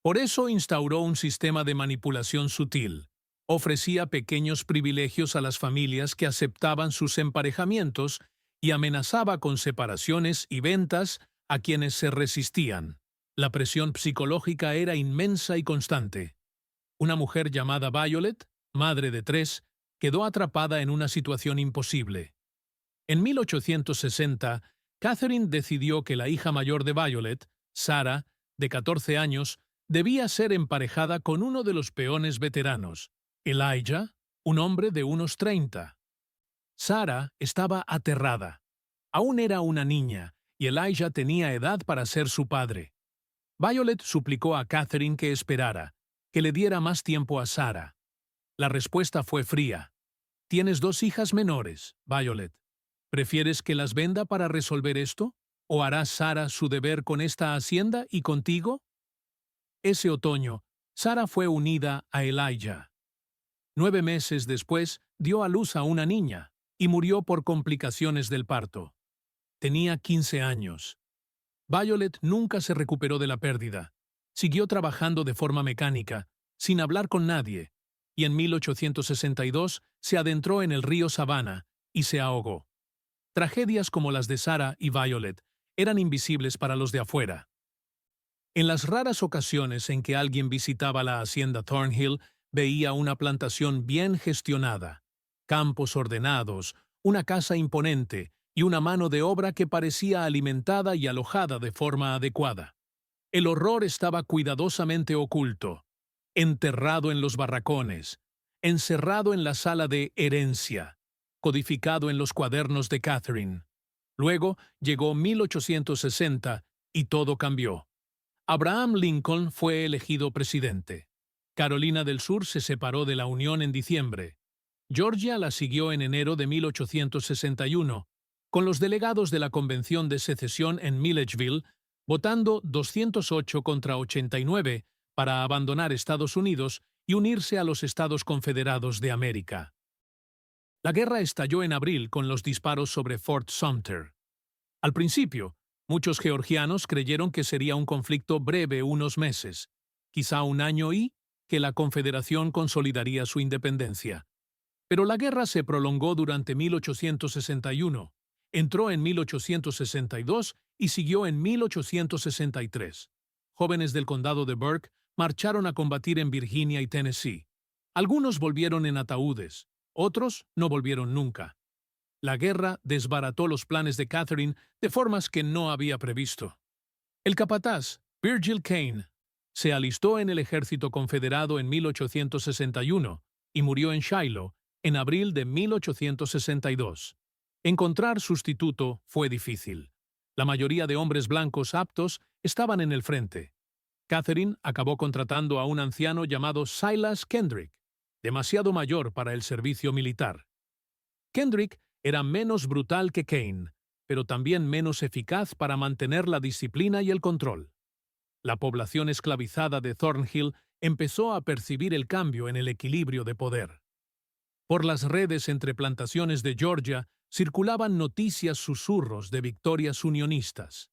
Por eso instauró un sistema de manipulación sutil. Ofrecía pequeños privilegios a las familias que aceptaban sus emparejamientos y amenazaba con separaciones y ventas a quienes se resistían. La presión psicológica era inmensa y constante. Una mujer llamada Violet, madre de 3, quedó atrapada en una situación imposible. En 1860, Catherine decidió que la hija mayor de Violet, Sarah, de 14 años, debía ser emparejada con uno de los peones veteranos, Elijah, un hombre de unos 30. Sarah estaba aterrada. Aún era una niña, y Elijah tenía edad para ser su padre. Violet suplicó a Catherine que esperara, que le diera más tiempo a Sarah. La respuesta fue fría. «Tienes 2 hijas menores, Violet. ¿Prefieres que las venda para resolver esto? ¿O hará Sarah su deber con esta hacienda y contigo?» Ese otoño, Sarah fue unida a Elijah. 9 meses después, dio a luz a una niña y murió por complicaciones del parto. Tenía 15 años. Violet nunca se recuperó de la pérdida. Siguió trabajando de forma mecánica, sin hablar con nadie, y en 1862 se adentró en el río Savannah y se ahogó. Tragedias como las de Sarah y Violet eran invisibles para los de afuera. En las raras ocasiones en que alguien visitaba la hacienda Thornhill, veía una plantación bien gestionada, campos ordenados, una casa imponente y una mano de obra que parecía alimentada y alojada de forma adecuada. El horror estaba cuidadosamente oculto, enterrado en los barracones, encerrado en la sala de herencia, codificado en los cuadernos de Catherine. Luego llegó 1860 y todo cambió. Abraham Lincoln fue elegido presidente. Carolina del Sur se separó de la Unión en diciembre. Georgia la siguió en enero de 1861, con los delegados de la Convención de Secesión en Milledgeville, votando 208 contra 89 para abandonar Estados Unidos y unirse a los Estados Confederados de América. La guerra estalló en abril con los disparos sobre Fort Sumter. Al principio, muchos georgianos creyeron que sería un conflicto breve unos meses, quizá un año, y que la Confederación consolidaría su independencia. Pero la guerra se prolongó durante 1861, entró en 1862 y siguió en 1863. Jóvenes del condado de Burke marcharon a combatir en Virginia y Tennessee. Algunos volvieron en ataúdes, otros no volvieron nunca. La guerra desbarató los planes de Catherine de formas que no había previsto. El capataz, Virgil Kane, se alistó en el ejército confederado en 1861 y murió en Shiloh en abril de 1862. Encontrar sustituto fue difícil. La mayoría de hombres blancos aptos estaban en el frente. Catherine acabó contratando a un anciano llamado Silas Kendrick, demasiado mayor para el servicio militar. Kendrick era menos brutal que Kane, pero también menos eficaz para mantener la disciplina y el control. La población esclavizada de Thornhill empezó a percibir el cambio en el equilibrio de poder. Por las redes entre plantaciones de Georgia circulaban noticias susurros de victorias unionistas.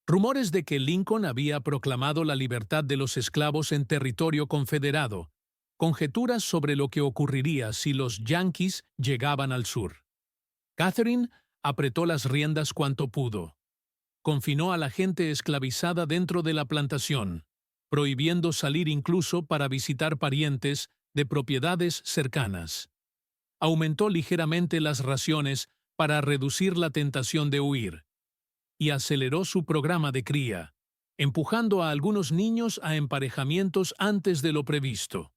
Rumores de que Lincoln había proclamado la libertad de los esclavos en territorio confederado, conjeturas sobre lo que ocurriría si los yanquis llegaban al sur. Catherine apretó las riendas cuanto pudo. Confinó a la gente esclavizada dentro de la plantación, prohibiendo salir incluso para visitar parientes de propiedades cercanas. Aumentó ligeramente las raciones para reducir la tentación de huir, y aceleró su programa de cría, empujando a algunos niños a emparejamientos antes de lo previsto.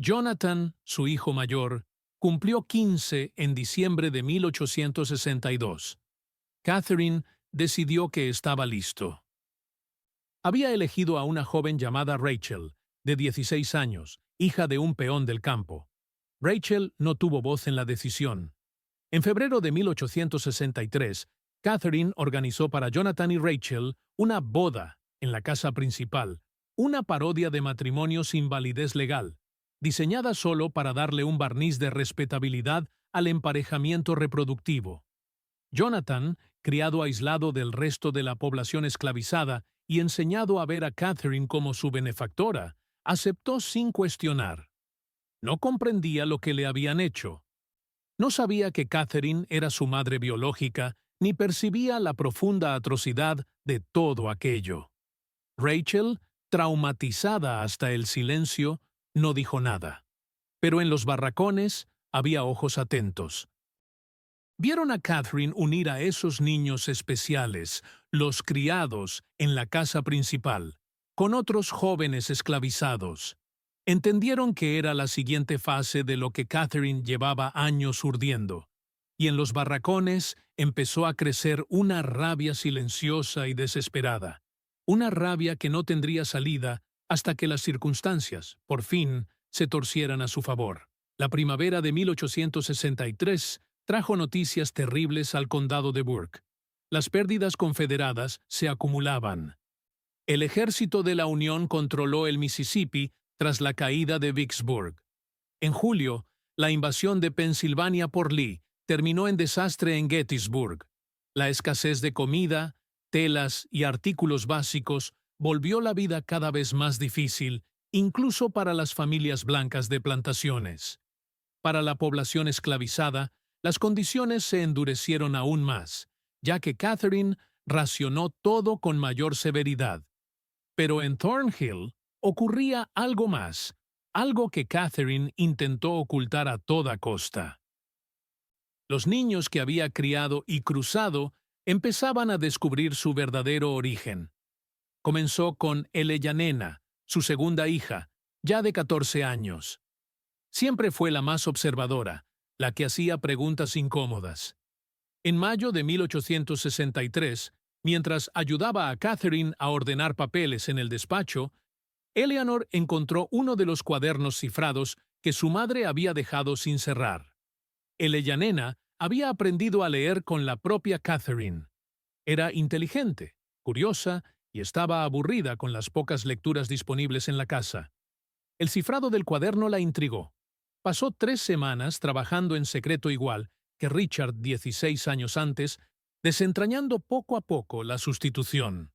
Jonathan, su hijo mayor, cumplió 15 en diciembre de 1862. Catherine decidió que estaba listo. Había elegido a una joven llamada Rachel, de 16 años, hija de un peón del campo. Rachel no tuvo voz en la decisión. En febrero de 1863, Catherine organizó para Jonathan y Rachel una boda en la casa principal, una parodia de matrimonio sin validez legal, diseñada solo para darle un barniz de respetabilidad al emparejamiento reproductivo. Jonathan, criado aislado del resto de la población esclavizada y enseñado a ver a Catherine como su benefactora, aceptó sin cuestionar. No comprendía lo que le habían hecho. No sabía que Catherine era su madre biológica, ni percibía la profunda atrocidad de todo aquello. Rachel, traumatizada hasta el silencio, no dijo nada. Pero en los barracones había ojos atentos. Vieron a Catherine unir a esos niños especiales, los criados, en la casa principal, con otros jóvenes esclavizados. Entendieron que era la siguiente fase de lo que Catherine llevaba años urdiendo, y en los barracones empezó a crecer una rabia silenciosa y desesperada, una rabia que no tendría salida hasta que las circunstancias, por fin, se torcieran a su favor. La primavera de 1863 trajo noticias terribles al condado de Burke. Las pérdidas confederadas se acumulaban. El ejército de la Unión controló el Mississippi tras la caída de Vicksburg. En julio, la invasión de Pensilvania por Lee terminó en desastre en Gettysburg. La escasez de comida, telas y artículos básicos volvió la vida cada vez más difícil, incluso para las familias blancas de plantaciones. Para la población esclavizada, las condiciones se endurecieron aún más, ya que Catherine racionó todo con mayor severidad. Pero en Thornhill ocurría algo más, algo que Catherine intentó ocultar a toda costa. Los niños que había criado y cruzado empezaban a descubrir su verdadero origen. Comenzó con Eleyanena, su segunda hija, ya de 14 años. Siempre fue la más observadora, la que hacía preguntas incómodas. En mayo de 1863, mientras ayudaba a Catherine a ordenar papeles en el despacho, Eleanor encontró uno de los cuadernos cifrados que su madre había dejado sin cerrar. Eleyanena había aprendido a leer con la propia Catherine. Era inteligente, curiosa y estaba aburrida con las pocas lecturas disponibles en la casa. El cifrado del cuaderno la intrigó. Pasó 3 semanas trabajando en secreto igual que Richard 16 años antes, desentrañando poco a poco la sustitución.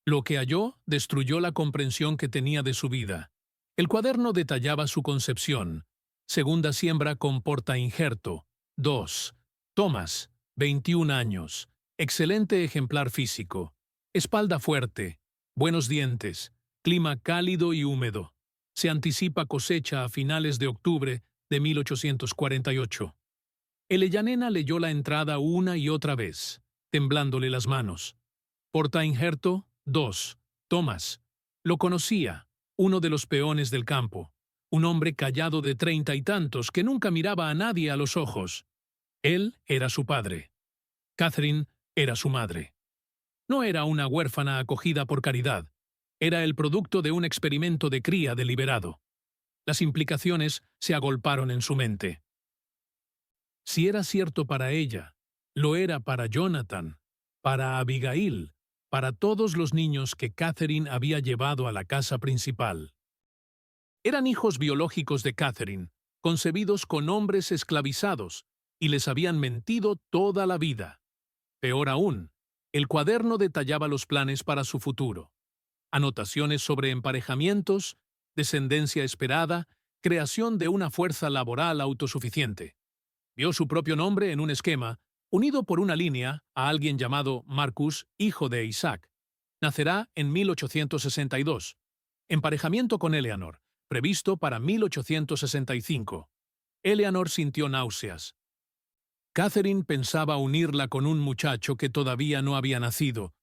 Lo que halló destruyó la comprensión que tenía de su vida. El cuaderno detallaba su concepción. Segunda siembra con portainjerto. 2. Thomas, 21 años. Excelente ejemplar físico. Espalda fuerte. Buenos dientes. Clima cálido y húmedo. Se anticipa cosecha a finales de octubre de 1848. Eleyanena leyó la entrada una y otra vez, temblándole las manos. Portainjerto, 2. Thomas. Lo conocía, uno de los peones del campo, un hombre callado de 30 y tantos que nunca miraba a nadie a los ojos. Él era su padre. Catherine era su madre. No era una huérfana acogida por caridad. Era el producto de un experimento de cría deliberado. Las implicaciones se agolparon en su mente. Si era cierto para ella, lo era para Jonathan, para Abigail, para todos los niños que Catherine había llevado a la casa principal. Eran hijos biológicos de Catherine, concebidos con hombres esclavizados, y les habían mentido toda la vida. Peor aún, el cuaderno detallaba los planes para su futuro. Anotaciones sobre emparejamientos, descendencia esperada, creación de una fuerza laboral autosuficiente. Vio su propio nombre en un esquema, unido por una línea a alguien llamado Marcus, hijo de Isaac. Nacerá en 1862. Emparejamiento con Eleanor, previsto para 1865. Eleanor sintió náuseas. Catherine pensaba unirla con un muchacho que todavía no había nacido,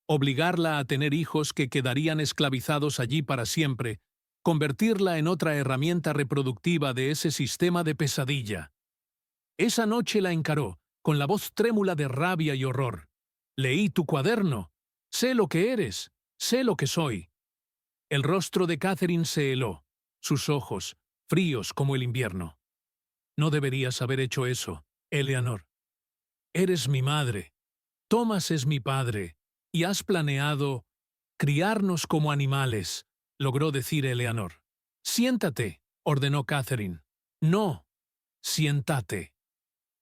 obligarla a tener hijos que quedarían esclavizados allí para siempre, convertirla en otra herramienta reproductiva de ese sistema de pesadilla. Esa noche la encaró, con la voz trémula de rabia y horror. «Leí tu cuaderno. Sé lo que eres. Sé lo que soy». El rostro de Catherine se heló, sus ojos, fríos como el invierno. «No deberías haber hecho eso, Eleanor. Eres mi madre. Thomas es mi padre. Y has planeado criarnos como animales», logró decir Eleanor. «Siéntate», ordenó Catherine. «No, siéntate».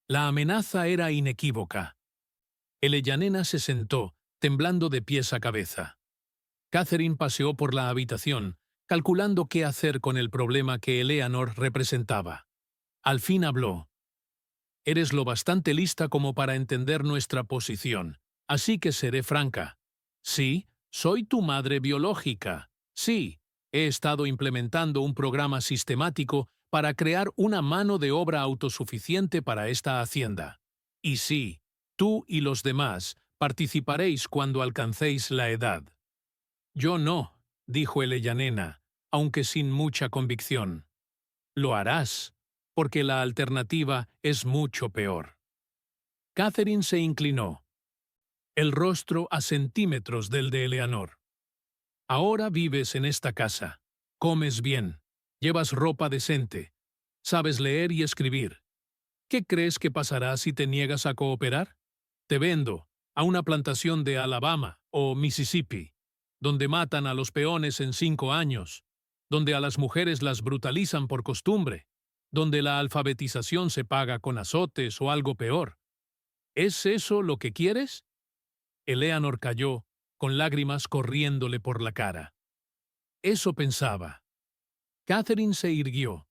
La amenaza era inequívoca. Eleanor se sentó, temblando de pies a cabeza. Catherine paseó por la habitación, calculando qué hacer con el problema que Eleanor representaba. Al fin habló. «Eres lo bastante lista como para entender nuestra posición, así que seré franca. Sí, soy tu madre biológica. Sí, he estado implementando un programa sistemático para crear una mano de obra autosuficiente para esta hacienda. Y sí, tú y los demás participaréis cuando alcancéis la edad». «Yo no», dijo Eleanor, aunque sin mucha convicción. «Lo harás, porque la alternativa es mucho peor». Catherine se inclinó, el rostro a centímetros del de Eleanor. «Ahora vives en esta casa. Comes bien. Llevas ropa decente. Sabes leer y escribir. ¿Qué crees que pasará si te niegas a cooperar? Te vendo a una plantación de Alabama o Mississippi, donde matan a los peones en 5 años, donde a las mujeres las brutalizan por costumbre, donde la alfabetización se paga con azotes o algo peor. ¿Es eso lo que quieres?» Eleanor cayó, con lágrimas corriéndole por la cara. Eso pensaba. Catherine se irguió.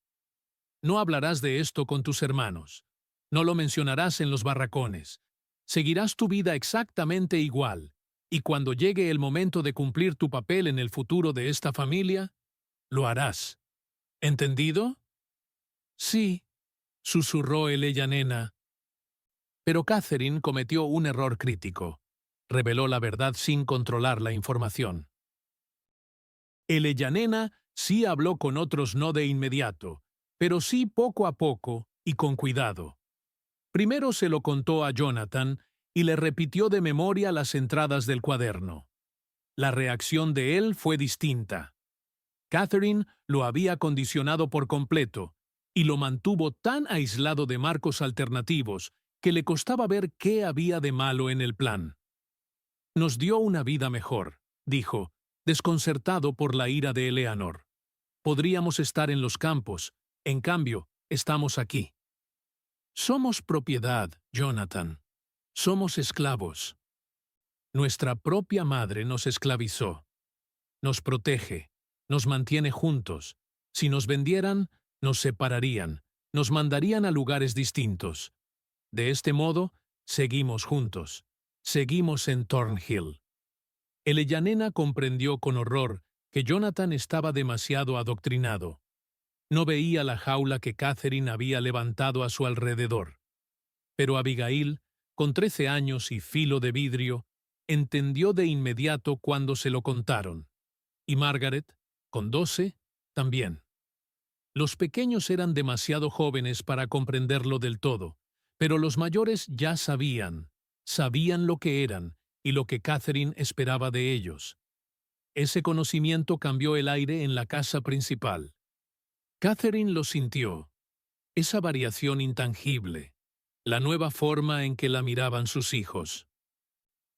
«No hablarás de esto con tus hermanos. No lo mencionarás en los barracones. Seguirás tu vida exactamente igual, y cuando llegue el momento de cumplir tu papel en el futuro de esta familia, lo harás. ¿Entendido?» «Sí», susurró Eleanor. Pero Catherine cometió un error crítico. Reveló la verdad sin controlar la información. Eleanor sí habló con otros, no de inmediato, pero sí poco a poco y con cuidado. Primero se lo contó a Jonathan y le repitió de memoria las entradas del cuaderno. La reacción de él fue distinta. Catherine lo había condicionado por completo y lo mantuvo tan aislado de marcos alternativos que le costaba ver qué había de malo en el plan. «Nos dio una vida mejor», dijo, desconcertado por la ira de Eleanor. «Podríamos estar en los campos, en cambio, estamos aquí. Somos propiedad, Jonathan. Somos esclavos. Nuestra propia madre nos esclavizó. Nos protege, nos mantiene juntos. Si nos vendieran, nos separarían, nos mandarían a lugares distintos. De este modo, seguimos juntos. Seguimos en Thornhill». Eleanor comprendió con horror que Jonathan estaba demasiado adoctrinado. No veía la jaula que Catherine había levantado a su alrededor. Pero Abigail, con 13 años y filo de vidrio, entendió de inmediato cuando se lo contaron. Y Margaret, con 12, también. Los pequeños eran demasiado jóvenes para comprenderlo del todo, pero los mayores ya sabían lo que eran y lo que Catherine esperaba de ellos. Ese conocimiento cambió el aire en la casa principal. Catherine lo sintió, esa variación intangible, la nueva forma en que la miraban sus hijos.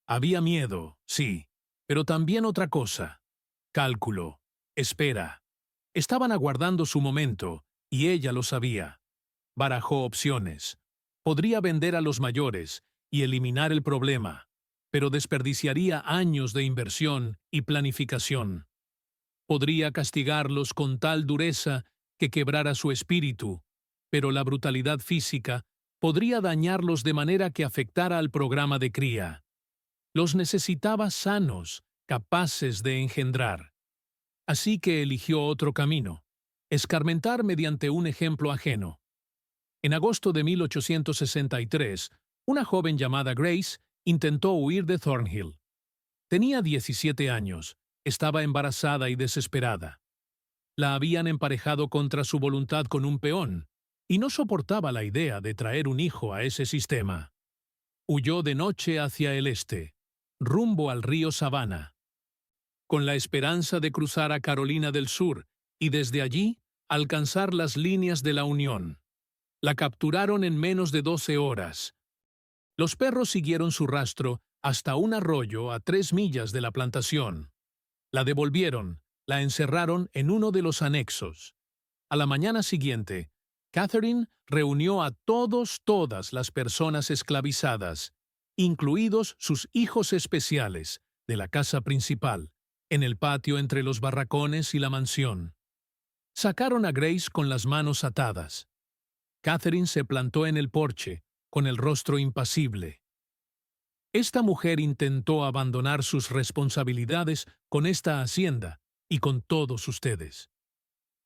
Había miedo, sí, pero también otra cosa. Cálculo, espera. Estaban aguardando su momento, y ella lo sabía. Barajó opciones. Podría vender a los mayores y eliminar el problema, pero desperdiciaría años de inversión y planificación. Podría castigarlos con tal dureza que quebrara su espíritu, pero la brutalidad física podría dañarlos de manera que afectara al programa de cría. Los necesitaba sanos, capaces de engendrar. Así que eligió otro camino: escarmentar mediante un ejemplo ajeno. En agosto de 1863, una joven llamada Grace intentó huir de Thornhill. Tenía 17 años, estaba embarazada y desesperada. La habían emparejado contra su voluntad con un peón, y no soportaba la idea de traer un hijo a ese sistema. Huyó de noche hacia el este, rumbo al río Savannah, con la esperanza de cruzar a Carolina del Sur y desde allí alcanzar las líneas de la Unión. La capturaron en menos de 12 horas. Los perros siguieron su rastro hasta un arroyo a 3 millas de la plantación. La devolvieron, la encerraron en uno de los anexos. A la mañana siguiente, Catherine reunió a todas las personas esclavizadas, incluidos sus hijos especiales, de la casa principal, en el patio entre los barracones y la mansión. Sacaron a Grace con las manos atadas. Catherine se plantó en el porche, con el rostro impasible. Esta mujer intentó abandonar sus responsabilidades con esta hacienda y con todos ustedes.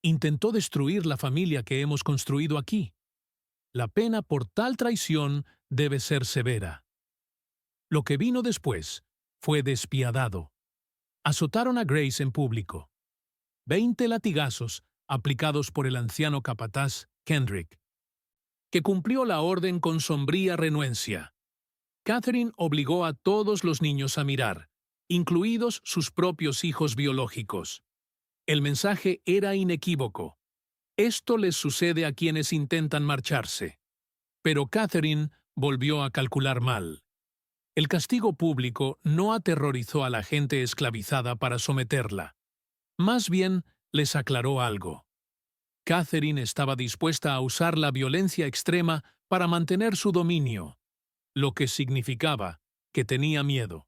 Intentó destruir la familia que hemos construido aquí. La pena por tal traición debe ser severa. Lo que vino después fue despiadado. Azotaron a Grace en público. 20 latigazos aplicados por el anciano capataz Kendrick, que cumplió la orden con sombría renuencia. Catherine obligó a todos los niños a mirar, incluidos sus propios hijos biológicos. El mensaje era inequívoco: esto les sucede a quienes intentan marcharse. Pero Catherine volvió a calcular mal. El castigo público no aterrorizó a la gente esclavizada para someterla. Más bien, les aclaró algo. Catherine estaba dispuesta a usar la violencia extrema para mantener su dominio, lo que significaba que tenía miedo.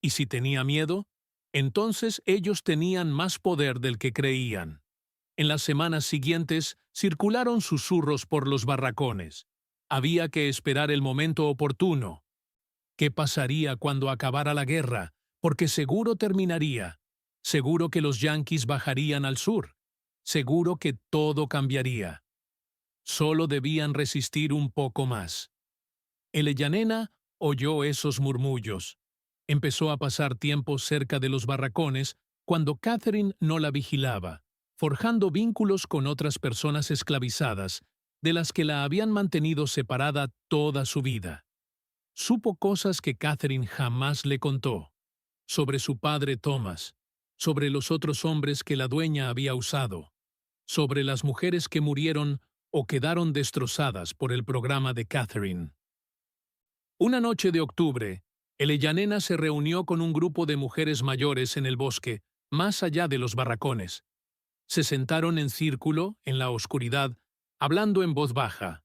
Y si tenía miedo, entonces ellos tenían más poder del que creían. En las semanas siguientes circularon susurros por los barracones. Había que esperar el momento oportuno. ¿Qué pasaría cuando acabara la guerra? Porque seguro terminaría. Seguro que los yanquis bajarían al sur. Seguro que todo cambiaría. Solo debían resistir un poco más. Eleyanena oyó esos murmullos. Empezó a pasar tiempo cerca de los barracones cuando Catherine no la vigilaba, forjando vínculos con otras personas esclavizadas, de las que la habían mantenido separada toda su vida. Supo cosas que Catherine jamás le contó, sobre su padre Thomas, sobre los otros hombres que la dueña había usado, sobre las mujeres que murieron o quedaron destrozadas por el programa de Catherine. Una noche de octubre, Eleyanena se reunió con un grupo de mujeres mayores en el bosque, más allá de los barracones. Se sentaron en círculo, en la oscuridad, hablando en voz baja.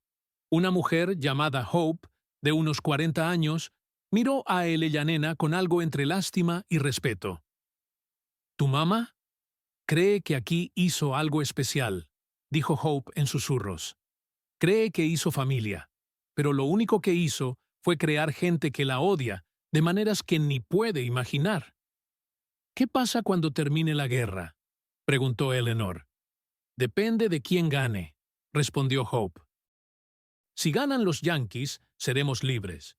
Una mujer llamada Hope, de unos 40 años, miró a Eleyanena con algo entre lástima y respeto. «¿Tu mamá? Cree que aquí hizo algo especial», dijo Hope en susurros. «Cree que hizo familia, pero lo único que hizo fue crear gente que la odia, de maneras que ni puede imaginar». «¿Qué pasa cuando termine la guerra?», preguntó Eleanor. «Depende de quién gane», respondió Hope. «Si ganan los yanquis, seremos libres.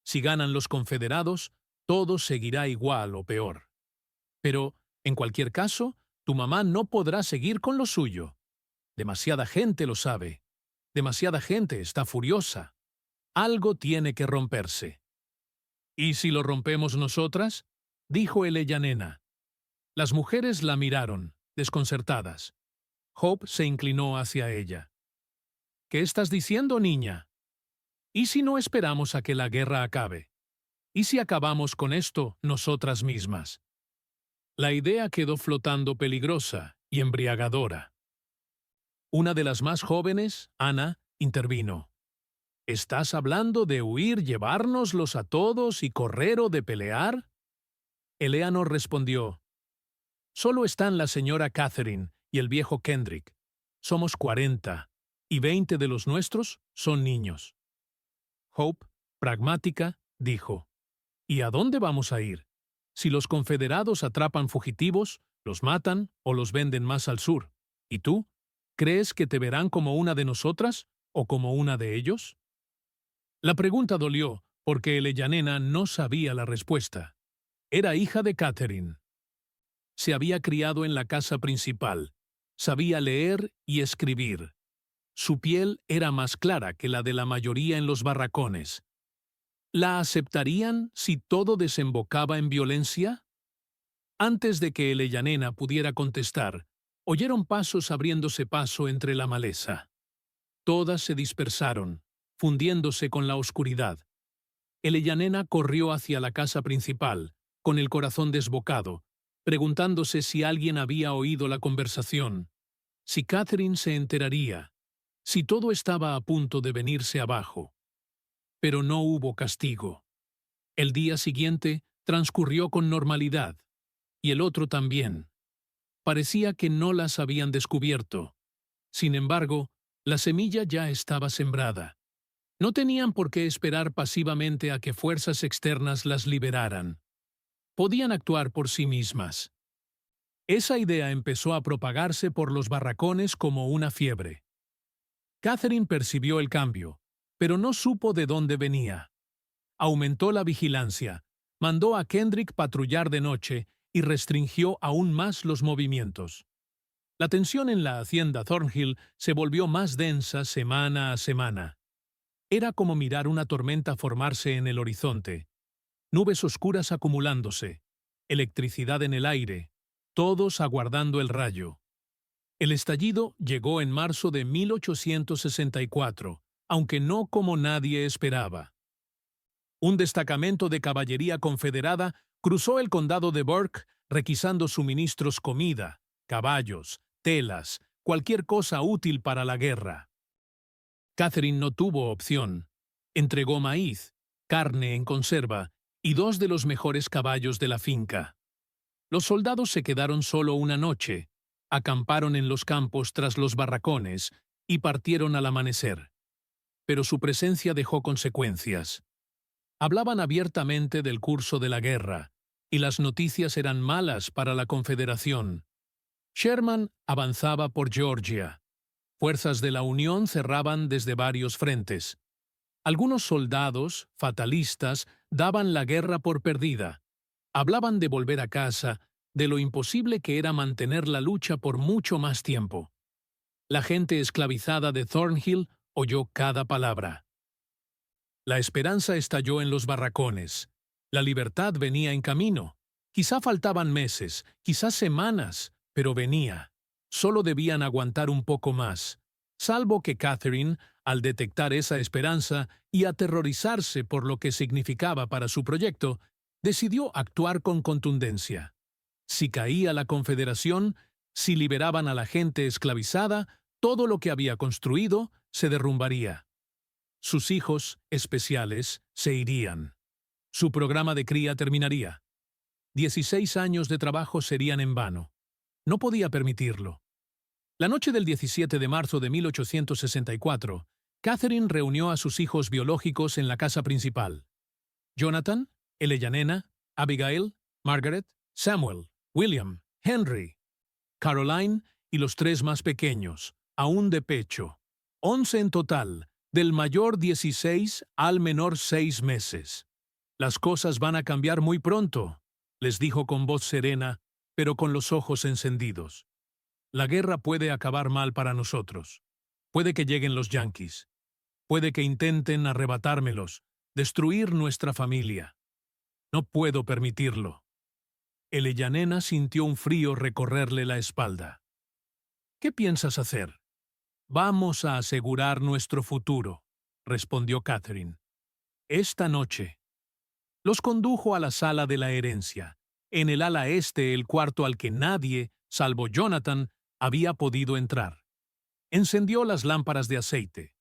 Si ganan los confederados, todo seguirá igual o peor. Pero, en cualquier caso, tu mamá no podrá seguir con lo suyo. Demasiada gente lo sabe. Demasiada gente está furiosa. Algo tiene que romperse». «¿Y si lo rompemos nosotras?», dijo Eleyanena. Las mujeres la miraron, desconcertadas. Hope se inclinó hacia ella. «¿Qué estás diciendo, niña? ¿Y si no esperamos a que la guerra acabe? ¿Y si acabamos con esto nosotras mismas?». La idea quedó flotando peligrosa y embriagadora. Una de las más jóvenes, Ana, intervino. «¿Estás hablando de huir, llevárnoslos a todos y correr o de pelear?». Eleanor respondió: «Solo están la señora Catherine y el viejo Kendrick. Somos 40, y 20 de los nuestros son niños. Hope, pragmática, dijo, ¿y a dónde vamos a ir? Si los confederados atrapan fugitivos, los matan o los venden más al sur. ¿Y tú? ¿Crees que te verán como una de nosotras o como una de ellos? La pregunta dolió, porque Eleyanena no sabía la respuesta. Era hija de Catherine. Se había criado en la casa principal. Sabía leer y escribir. Su piel era más clara que la de la mayoría en los barracones. ¿La aceptarían si todo desembocaba en violencia? Antes de que Eleyanena pudiera contestar, oyeron pasos abriéndose paso entre la maleza. Todas se dispersaron, fundiéndose con la oscuridad. Eleyanena corrió hacia la casa principal, con el corazón desbocado, preguntándose si alguien había oído la conversación, si Catherine se enteraría, si todo estaba a punto de venirse abajo. Pero no hubo castigo. El día siguiente transcurrió con normalidad, y el otro también. Parecía que no las habían descubierto. Sin embargo, la semilla ya estaba sembrada. No tenían por qué esperar pasivamente a que fuerzas externas las liberaran. Podían actuar por sí mismas. Esa idea empezó a propagarse por los barracones como una fiebre. Catherine percibió el cambio, pero no supo de dónde venía. Aumentó la vigilancia, mandó a Kendrick patrullar de noche y restringió aún más los movimientos. La tensión en la hacienda Thornhill se volvió más densa semana a semana. Era como mirar una tormenta formarse en el horizonte. Nubes oscuras acumulándose, electricidad en el aire, todos aguardando el rayo. El estallido llegó en marzo de 1864, aunque no como nadie esperaba. Un destacamento de caballería confederada cruzó el condado de Burke requisando suministros, comida, caballos, telas, cualquier cosa útil para la guerra. Catherine no tuvo opción. Entregó maíz, carne en conserva y 2 de los mejores caballos de la finca. Los soldados se quedaron solo una noche, acamparon en los campos tras los barracones y partieron al amanecer. Pero su presencia dejó consecuencias. Hablaban abiertamente del curso de la guerra, y las noticias eran malas para la Confederación. Sherman avanzaba por Georgia. Fuerzas de la Unión cerraban desde varios frentes. Algunos soldados, fatalistas, daban la guerra por perdida. Hablaban de volver a casa, de lo imposible que era mantener la lucha por mucho más tiempo. La gente esclavizada de Thornhill oyó cada palabra. La esperanza estalló en los barracones. La libertad venía en camino. Quizá faltaban meses, quizás semanas, pero venía. Solo debían aguantar un poco más. Salvo que Catherine, al detectar esa esperanza y aterrorizarse por lo que significaba para su proyecto, decidió actuar con contundencia. Si caía la Confederación, si liberaban a la gente esclavizada, todo lo que había construido se derrumbaría. Sus hijos, especiales, se irían. Su programa de cría terminaría. 16 años de trabajo serían en vano. No podía permitirlo. La noche del 17 de marzo de 1864, Catherine reunió a sus hijos biológicos en la casa principal. Jonathan, Eleyanena, Abigail, Margaret, Samuel, William, Henry, Caroline y los 3 más pequeños, aún de pecho. 11 en total, del mayor 16 al menor 6 meses. Las cosas van a cambiar muy pronto, les dijo con voz serena, pero con los ojos encendidos. La guerra puede acabar mal para nosotros. Puede que lleguen los yanquis. Puede que intenten arrebatármelos, destruir nuestra familia. No puedo permitirlo. Eleyanena sintió un frío recorrerle la espalda. ¿Qué piensas hacer? Vamos a asegurar nuestro futuro, respondió Catherine. Esta noche. Los condujo a la sala de la herencia, en el ala este, el cuarto al que nadie, salvo Jonathan, había podido entrar. Encendió las lámparas de aceite.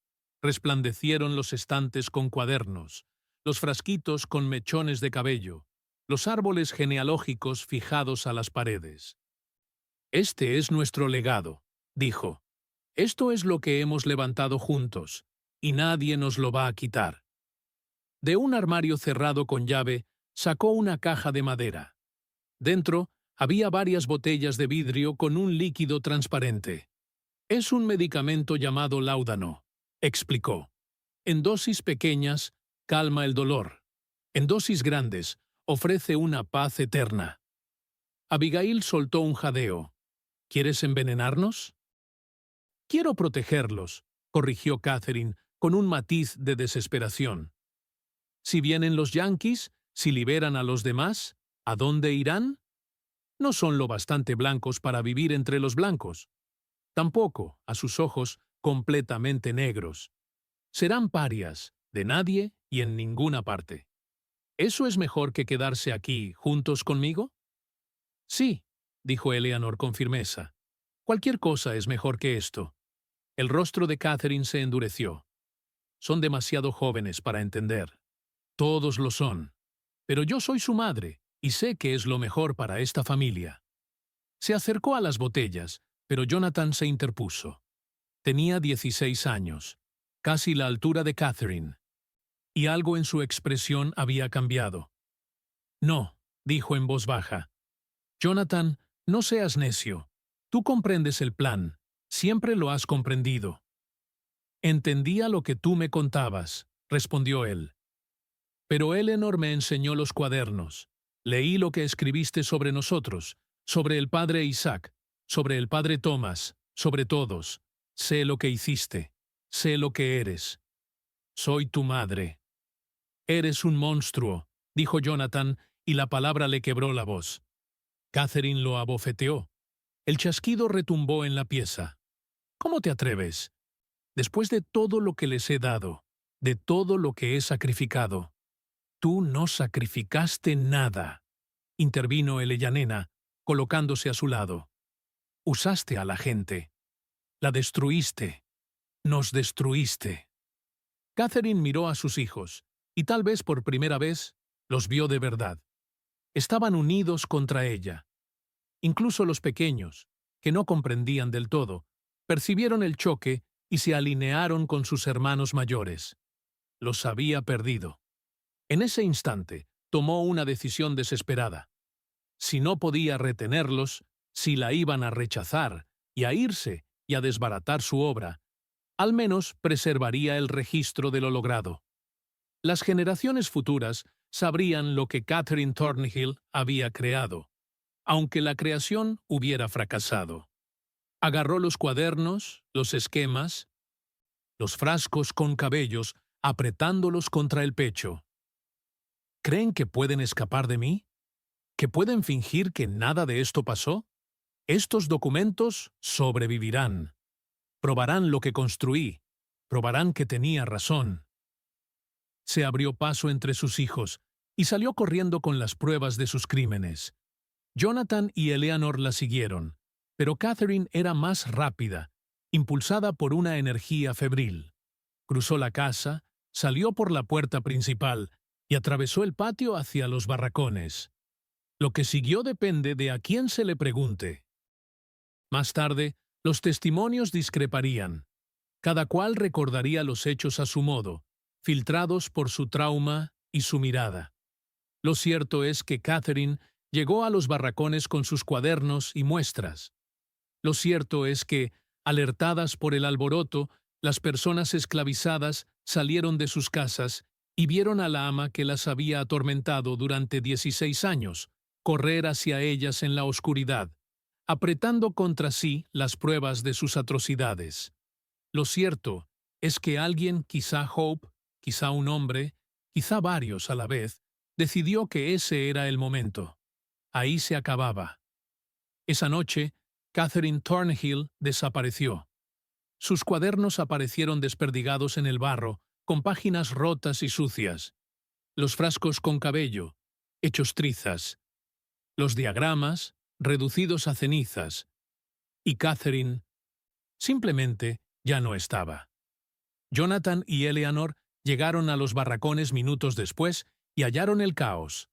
Resplandecieron los estantes con cuadernos, los frasquitos con mechones de cabello, los árboles genealógicos fijados a las paredes. Este es nuestro legado, dijo. Esto es lo que hemos levantado juntos, y nadie nos lo va a quitar. De un armario cerrado con llave, sacó una caja de madera. Dentro había varias botellas de vidrio con un líquido transparente. Es un medicamento llamado láudano, explicó. En dosis pequeñas, calma el dolor. En dosis grandes, ofrece una paz eterna. Abigail soltó un jadeo. ¿Quieres envenenarnos? Quiero protegerlos, corrigió Catherine con un matiz de desesperación. Si vienen los yanquis, si liberan a los demás, ¿a dónde irán? No son lo bastante blancos para vivir entre los blancos. Tampoco, a sus ojos, completamente negros. Serán parias, de nadie y en ninguna parte. ¿Eso es mejor que quedarse aquí, juntos conmigo? Sí, dijo Eleanor con firmeza. Cualquier cosa es mejor que esto. El rostro de Catherine se endureció. Son demasiado jóvenes para entender. Todos lo son. Pero yo soy su madre, y sé que es lo mejor para esta familia. Se acercó a las botellas, pero Jonathan se interpuso. Tenía 16 años, casi la altura de Catherine, y algo en su expresión había cambiado. No, dijo en voz baja. Jonathan, no seas necio. Tú comprendes el plan. Siempre lo has comprendido. Entendía lo que tú me contabas, respondió él. Pero Eleanor me enseñó los cuadernos. Leí lo que escribiste sobre nosotros, sobre el padre Isaac, sobre el padre Thomas, sobre todos. Sé lo que hiciste. Sé lo que eres. Soy tu madre. Eres un monstruo, dijo Jonathan, y la palabra le quebró la voz. Catherine lo abofeteó. El chasquido retumbó en la pieza. ¿Cómo te atreves? Después de todo lo que les he dado, de todo lo que he sacrificado. Tú no sacrificaste nada, intervino Eleanor, colocándose a su lado. Usaste a la gente. La destruiste. Nos destruiste. Catherine miró a sus hijos, y tal vez por primera vez los vio de verdad. Estaban unidos contra ella. Incluso los pequeños, que no comprendían del todo, percibieron el choque y se alinearon con sus hermanos mayores. Los había perdido. En ese instante, tomó una decisión desesperada. Si no podía retenerlos, si la iban a rechazar y a irse y a desbaratar su obra, al menos preservaría el registro de lo logrado. Las generaciones futuras sabrían lo que Catherine Thornhill había creado, aunque la creación hubiera fracasado. Agarró los cuadernos, los esquemas, los frascos con cabellos, apretándolos contra el pecho. ¿Creen que pueden escapar de mí? ¿Que pueden fingir que nada de esto pasó? Estos documentos sobrevivirán. Probarán lo que construí. Probarán que tenía razón. Se abrió paso entre sus hijos y salió corriendo con las pruebas de sus crímenes. Jonathan y Eleanor la siguieron, pero Catherine era más rápida, impulsada por una energía febril. Cruzó la casa, salió por la puerta principal y atravesó el patio hacia los barracones. Lo que siguió depende de a quién se le pregunte. Más tarde, los testimonios discreparían. Cada cual recordaría los hechos a su modo, filtrados por su trauma y su mirada. Lo cierto es que Catherine llegó a los barracones con sus cuadernos y muestras. Lo cierto es que, alertadas por el alboroto, las personas esclavizadas salieron de sus casas y vieron a la ama que las había atormentado durante 16 años, correr hacia ellas en la oscuridad, apretando contra sí las pruebas de sus atrocidades. Lo cierto es que alguien, quizá Hope, quizá un hombre, quizá varios a la vez, decidió que ese era el momento. Ahí se acababa. Esa noche, Catherine Thornhill desapareció. Sus cuadernos aparecieron desperdigados en el barro, con páginas rotas y sucias. Los frascos con cabello, hechos trizas. Los diagramas, reducidos a cenizas. Y Catherine, simplemente, ya no estaba. Jonathan y Eleanor llegaron a los barracones minutos después y hallaron el caos.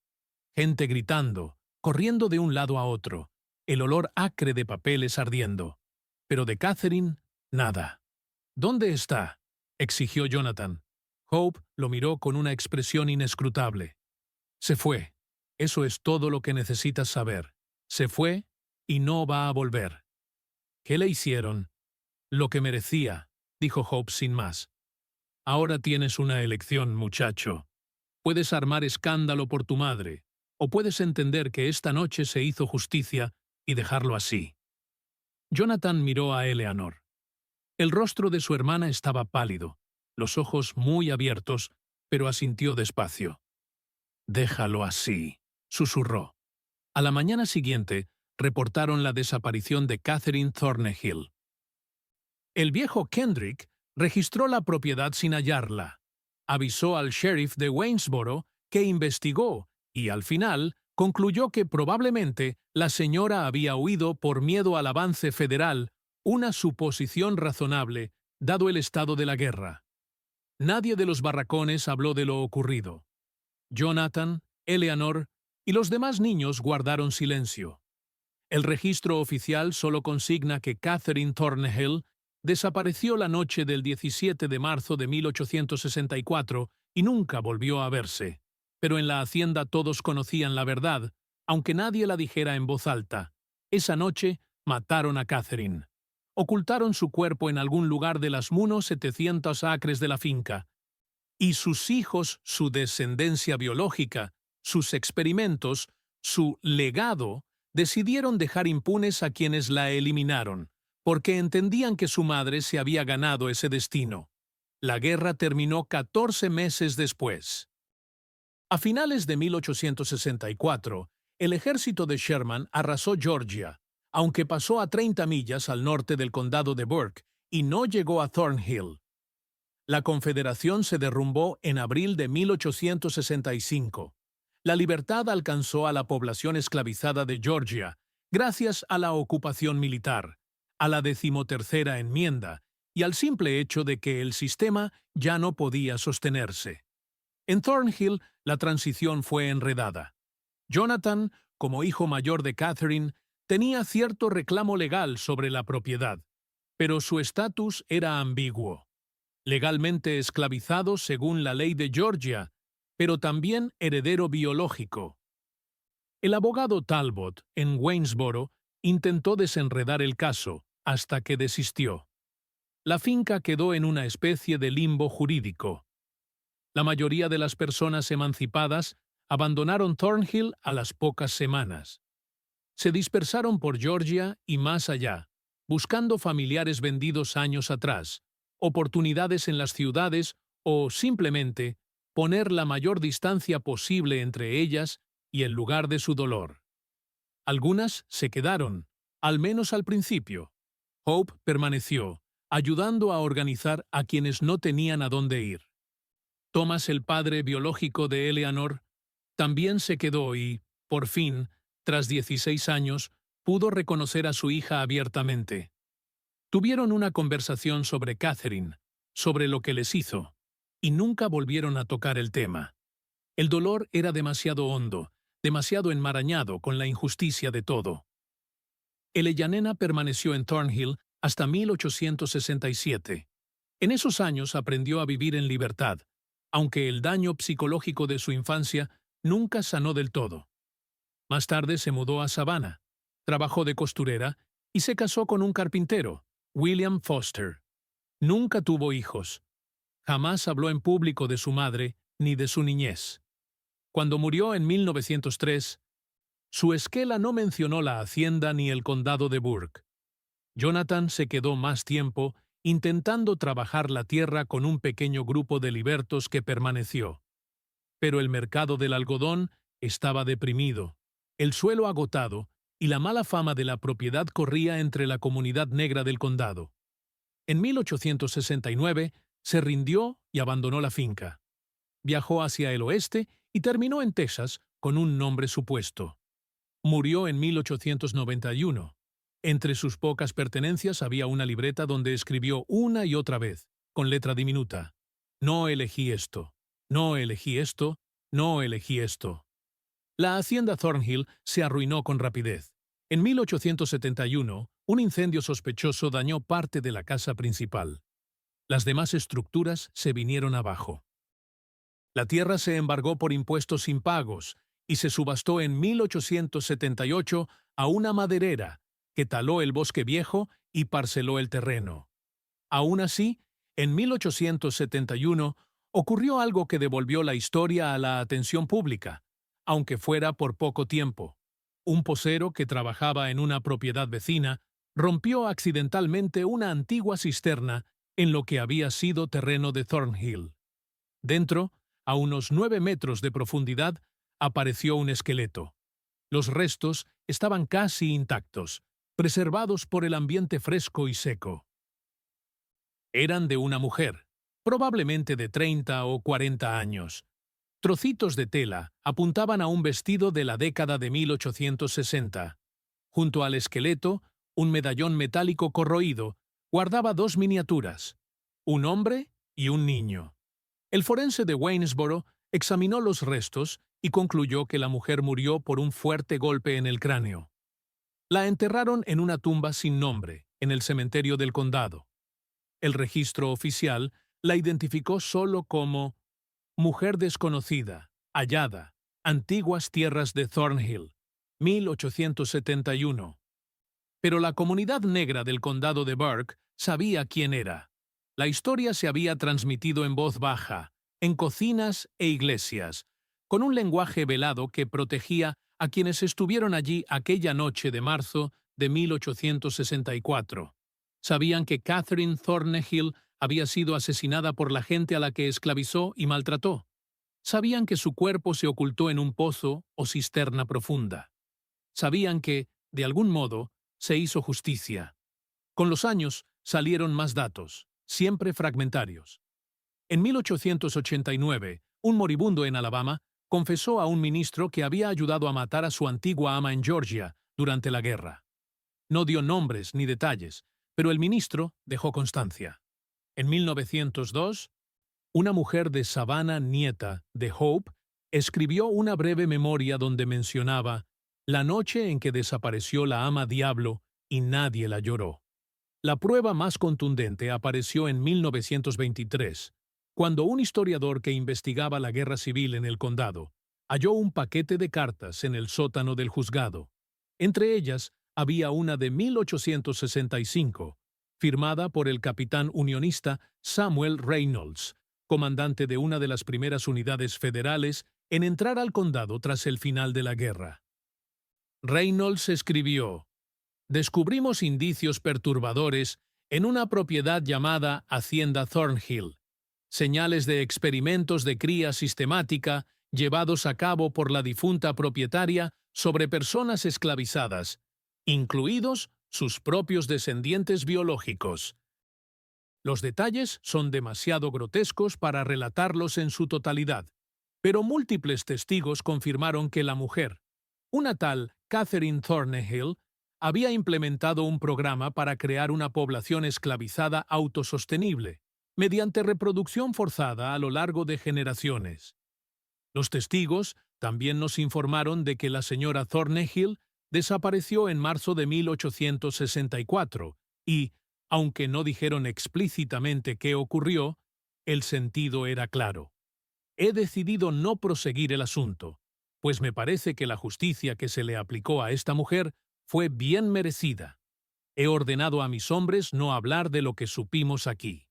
Gente gritando, corriendo de un lado a otro, el olor acre de papeles ardiendo. Pero de Catherine, Nada. ¿Dónde está?, exigió Jonathan. Hope lo miró con una expresión inescrutable. Se fue. Eso es todo lo que necesitas saber. Se fue y no va a volver. ¿Qué le hicieron? Lo que merecía, dijo Hope sin más. Ahora tienes una elección, muchacho. Puedes armar escándalo por tu madre, o puedes entender que esta noche se hizo justicia y dejarlo así. Jonathan miró a Eleanor. El rostro de su hermana estaba pálido, los ojos muy abiertos, pero asintió despacio. «Déjalo así», susurró. A la mañana siguiente, reportaron la desaparición de Catherine Thornhill. El viejo Kendrick registró la propiedad sin hallarla. Avisó al sheriff de Waynesboro, que investigó y, al final, concluyó que probablemente la señora había huido por miedo al avance federal, una suposición razonable, dado el estado de la guerra. Nadie de los barracones habló de lo ocurrido. Jonathan, Eleanor y los demás niños guardaron silencio. El registro oficial solo consigna que Catherine Thornhill desapareció la noche del 17 de marzo de 1864 y nunca volvió a verse. Pero en la hacienda todos conocían la verdad, aunque nadie la dijera en voz alta. Esa noche mataron a Catherine. Ocultaron su cuerpo en algún lugar de las 700 acres de la finca. Y sus hijos, su descendencia biológica, sus experimentos, su legado, decidieron dejar impunes a quienes la eliminaron, porque entendían que su madre se había ganado ese destino. La guerra terminó 14 meses después. A finales de 1864, el ejército de Sherman arrasó Georgia, aunque pasó a 30 millas al norte del condado de Burke y no llegó a Thornhill. La Confederación se derrumbó en abril de 1865. La libertad alcanzó a la población esclavizada de Georgia, gracias a la ocupación militar, a la 13ª enmienda y al simple hecho de que el sistema ya no podía sostenerse. En Thornhill, la transición fue enredada. Jonathan, como hijo mayor de Catherine, tenía cierto reclamo legal sobre la propiedad, pero su estatus era ambiguo. Legalmente esclavizado según la ley de Georgia, pero también heredero biológico. El abogado Talbot, en Waynesboro, intentó desenredar el caso, hasta que desistió. La finca quedó en una especie de limbo jurídico. La mayoría de las personas emancipadas abandonaron Thornhill a las pocas semanas. Se dispersaron por Georgia y más allá, buscando familiares vendidos años atrás, oportunidades en las ciudades o, simplemente, poner la mayor distancia posible entre ellas y el lugar de su dolor. Algunas se quedaron, al menos al principio. Hope permaneció, ayudando a organizar a quienes no tenían a dónde ir. Thomas, el padre biológico de Eleanor, también se quedó y, por fin, tras 16 años, pudo reconocer a su hija abiertamente. Tuvieron una conversación sobre Catherine, sobre lo que les hizo, y nunca volvieron a tocar el tema. El dolor era demasiado hondo, demasiado enmarañado con la injusticia de todo. Eleanor permaneció en Thornhill hasta 1867. En esos años aprendió a vivir en libertad, aunque el daño psicológico de su infancia nunca sanó del todo. Más tarde se mudó a Savannah, trabajó de costurera y se casó con un carpintero, William Foster. Nunca tuvo hijos. Jamás habló en público de su madre ni de su niñez. Cuando murió en 1903, su esquela no mencionó la hacienda ni el condado de Burke. Jonathan se quedó más tiempo intentando trabajar la tierra con un pequeño grupo de libertos que permaneció. Pero el mercado del algodón estaba deprimido, el suelo agotado y la mala fama de la propiedad corría entre la comunidad negra del condado. En 1869 se rindió y abandonó la finca. Viajó hacia el oeste y terminó en Texas con un nombre supuesto. Murió en 1891. Entre sus pocas pertenencias había una libreta donde escribió una y otra vez, con letra diminuta: «No elegí esto, no elegí esto, no elegí esto». La hacienda Thornhill se arruinó con rapidez. En 1871, Un incendio sospechoso dañó parte de la casa principal. Las demás estructuras se vinieron abajo. La tierra se embargó por impuestos impagos y se subastó en 1878 a una maderera que taló el bosque viejo y parceló el terreno. Aún así, en 1871 ocurrió algo que devolvió la historia a la atención pública, aunque fuera por poco tiempo. Un posero que trabajaba en una propiedad vecina rompió accidentalmente una antigua cisterna en lo que había sido terreno de Thornhill. Dentro, a unos 9 metros de profundidad, apareció un esqueleto. Los restos estaban casi intactos, preservados por el ambiente fresco y seco. Eran de una mujer, probablemente de 30 o 40 años. Trocitos de tela apuntaban a un vestido de la década de 1860. Junto al esqueleto, un medallón metálico corroído guardaba dos miniaturas, un hombre y un niño. El forense de Waynesboro examinó los restos y concluyó que la mujer murió por un fuerte golpe en el cráneo. La enterraron en una tumba sin nombre, en el cementerio del condado. El registro oficial la identificó solo como mujer desconocida, hallada, antiguas tierras de Thornhill, 1871. Pero la comunidad negra del condado de Burke sabía quién era. La historia se había transmitido en voz baja, en cocinas e iglesias, con un lenguaje velado que protegía a quienes estuvieron allí aquella noche de marzo de 1864. Sabían que Catherine Thornhill había sido asesinada por la gente a la que esclavizó y maltrató. Sabían que su cuerpo se ocultó en un pozo o cisterna profunda. Sabían que, de algún modo, se hizo justicia. Con los años salieron más datos, siempre fragmentarios. En 1889, un moribundo en Alabama confesó a un ministro que había ayudado a matar a su antigua ama en Georgia durante la guerra. No dio nombres ni detalles, pero el ministro dejó constancia. En 1902, una mujer de Savannah, nieta de Hope, escribió una breve memoria donde mencionaba la noche en que desapareció la ama Diablo y nadie la lloró. La prueba más contundente apareció en 1923, cuando un historiador que investigaba la guerra civil en el condado halló un paquete de cartas en el sótano del juzgado. Entre ellas había una de 1865, firmada por el capitán unionista Samuel Reynolds, comandante de una de las primeras unidades federales en entrar al condado tras el final de la guerra. Reynolds escribió: descubrimos indicios perturbadores en una propiedad llamada Hacienda Thornhill, señales de experimentos de cría sistemática llevados a cabo por la difunta propietaria sobre personas esclavizadas, incluidos sus propios descendientes biológicos. Los detalles son demasiado grotescos para relatarlos en su totalidad, pero múltiples testigos confirmaron que la mujer, una tal Catherine Thornhill, había implementado un programa para crear una población esclavizada autosostenible, mediante reproducción forzada a lo largo de generaciones. Los testigos también nos informaron de que la señora Thornhill desapareció en marzo de 1864 y, aunque no dijeron explícitamente qué ocurrió, el sentido era claro. He decidido no proseguir el asunto, pues me parece que la justicia que se le aplicó a esta mujer fue bien merecida. He ordenado a mis hombres no hablar de lo que supimos aquí.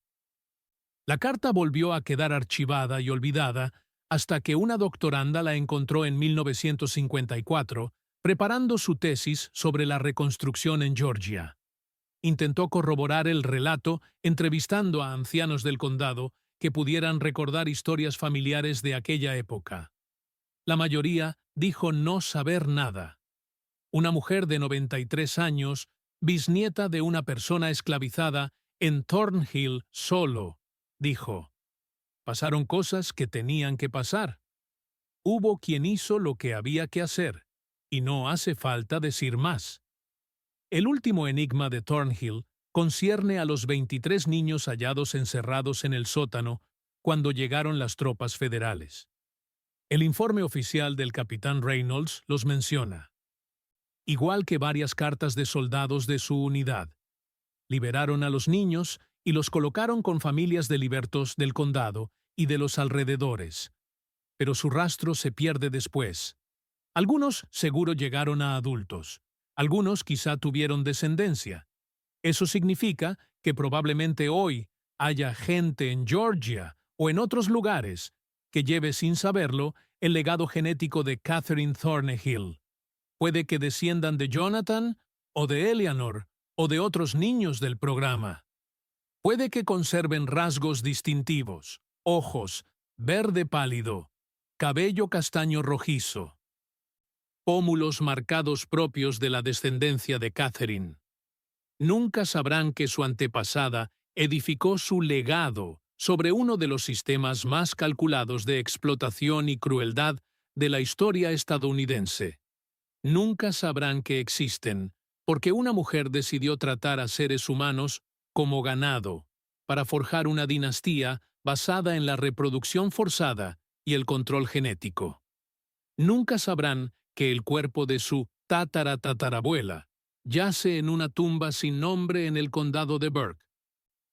La carta volvió a quedar archivada y olvidada hasta que una doctoranda la encontró en 1954, preparando su tesis sobre la reconstrucción en Georgia. Intentó corroborar el relato entrevistando a ancianos del condado que pudieran recordar historias familiares de aquella época. La mayoría dijo no saber nada. Una mujer de 93 años, bisnieta de una persona esclavizada en Thornhill solo, dijo: pasaron cosas que tenían que pasar. Hubo quien hizo lo que había que hacer, y no hace falta decir más. El último enigma de Thornhill concierne a los 23 niños hallados encerrados en el sótano cuando llegaron las tropas federales. El informe oficial del capitán Reynolds los menciona. igual que varias cartas de soldados de su unidad. Liberaron a los niños y los colocaron con familias de libertos del condado y de los alrededores. Pero su rastro se pierde después. Algunos seguro llegaron a adultos. Algunos quizá tuvieron descendencia. Eso significa que probablemente hoy haya gente en Georgia o en otros lugares que lleve sin saberlo el legado genético de Catherine Thornhill. Puede que desciendan de Jonathan o de Eleanor o de otros niños del programa. Puede que conserven rasgos distintivos, ojos, verde pálido, cabello castaño rojizo, pómulos marcados propios de la descendencia de Catherine. Nunca sabrán que su antepasada edificó su legado sobre uno de los sistemas más calculados de explotación y crueldad de la historia estadounidense. Nunca sabrán que existen, porque una mujer decidió tratar a seres humanos como ganado, para forjar una dinastía basada en la reproducción forzada y el control genético. Nunca sabrán que el cuerpo de su tataratatarabuela yace en una tumba sin nombre en el condado de Burke,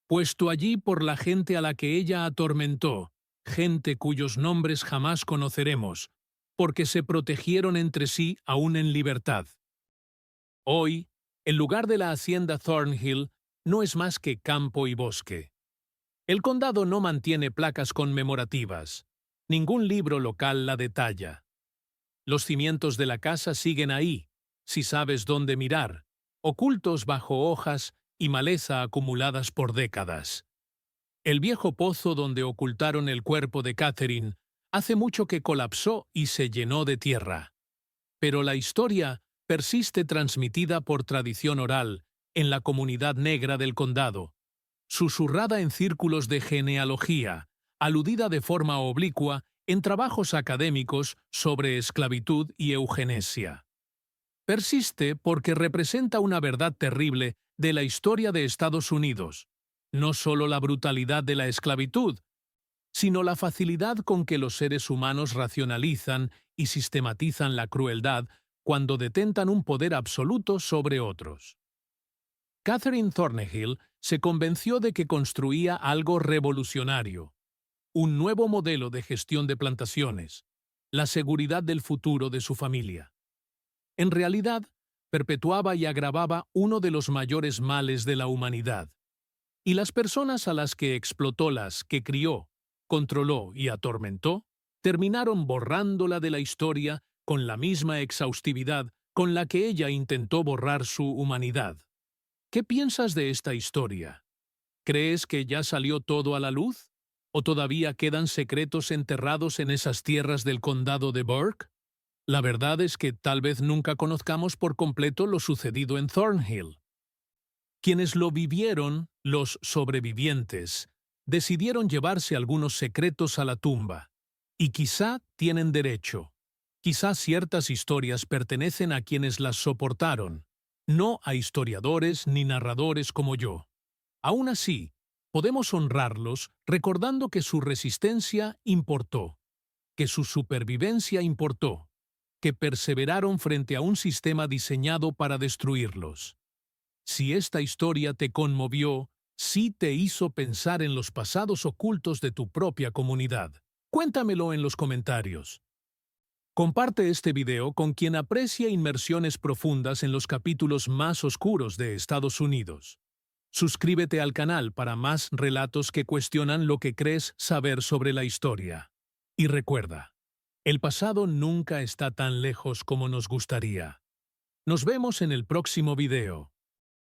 puesto allí por la gente a la que ella atormentó, gente cuyos nombres jamás conoceremos, porque se protegieron entre sí aún en libertad. Hoy, el lugar de la hacienda Thornhill no es más que campo y bosque. El condado no mantiene placas conmemorativas. Ningún libro local la detalla. Los cimientos de la casa siguen ahí, si sabes dónde mirar, ocultos bajo hojas y maleza acumuladas por décadas. El viejo pozo donde ocultaron el cuerpo de Catherine hace mucho que colapsó y se llenó de tierra. Pero la historia persiste transmitida por tradición oral en la comunidad negra del condado, susurrada en círculos de genealogía, aludida de forma oblicua en trabajos académicos sobre esclavitud y eugenesia. Persiste porque representa una verdad terrible de la historia de Estados Unidos, no solo la brutalidad de la esclavitud, sino la facilidad con que los seres humanos racionalizan y sistematizan la crueldad cuando detentan un poder absoluto sobre otros. Catherine Thornhill se convenció de que construía algo revolucionario, un nuevo modelo de gestión de plantaciones, la seguridad del futuro de su familia. En realidad, perpetuaba y agravaba uno de los mayores males de la humanidad. Y las personas a las que explotó, las que crió, controló y atormentó, terminaron borrándola de la historia con la misma exhaustividad con la que ella intentó borrar su humanidad. ¿Qué piensas de esta historia? ¿Crees que ya salió todo a la luz? ¿O todavía quedan secretos enterrados en esas tierras del condado de Burke? La verdad es que tal vez nunca conozcamos por completo lo sucedido en Thornhill. Quienes lo vivieron, los sobrevivientes, decidieron llevarse algunos secretos a la tumba. Y quizá tienen derecho. Quizá ciertas historias pertenecen a quienes las soportaron, no a historiadores ni narradores como yo. Aún así, podemos honrarlos recordando que su resistencia importó, que su supervivencia importó, que perseveraron frente a un sistema diseñado para destruirlos. Si esta historia te conmovió, si te hizo pensar en los pasados ocultos de tu propia comunidad, cuéntamelo en los comentarios. Comparte este video con quien aprecia inmersiones profundas en los capítulos más oscuros de Estados Unidos. Suscríbete al canal para más relatos que cuestionan lo que crees saber sobre la historia. Y recuerda, el pasado nunca está tan lejos como nos gustaría. Nos vemos en el próximo video.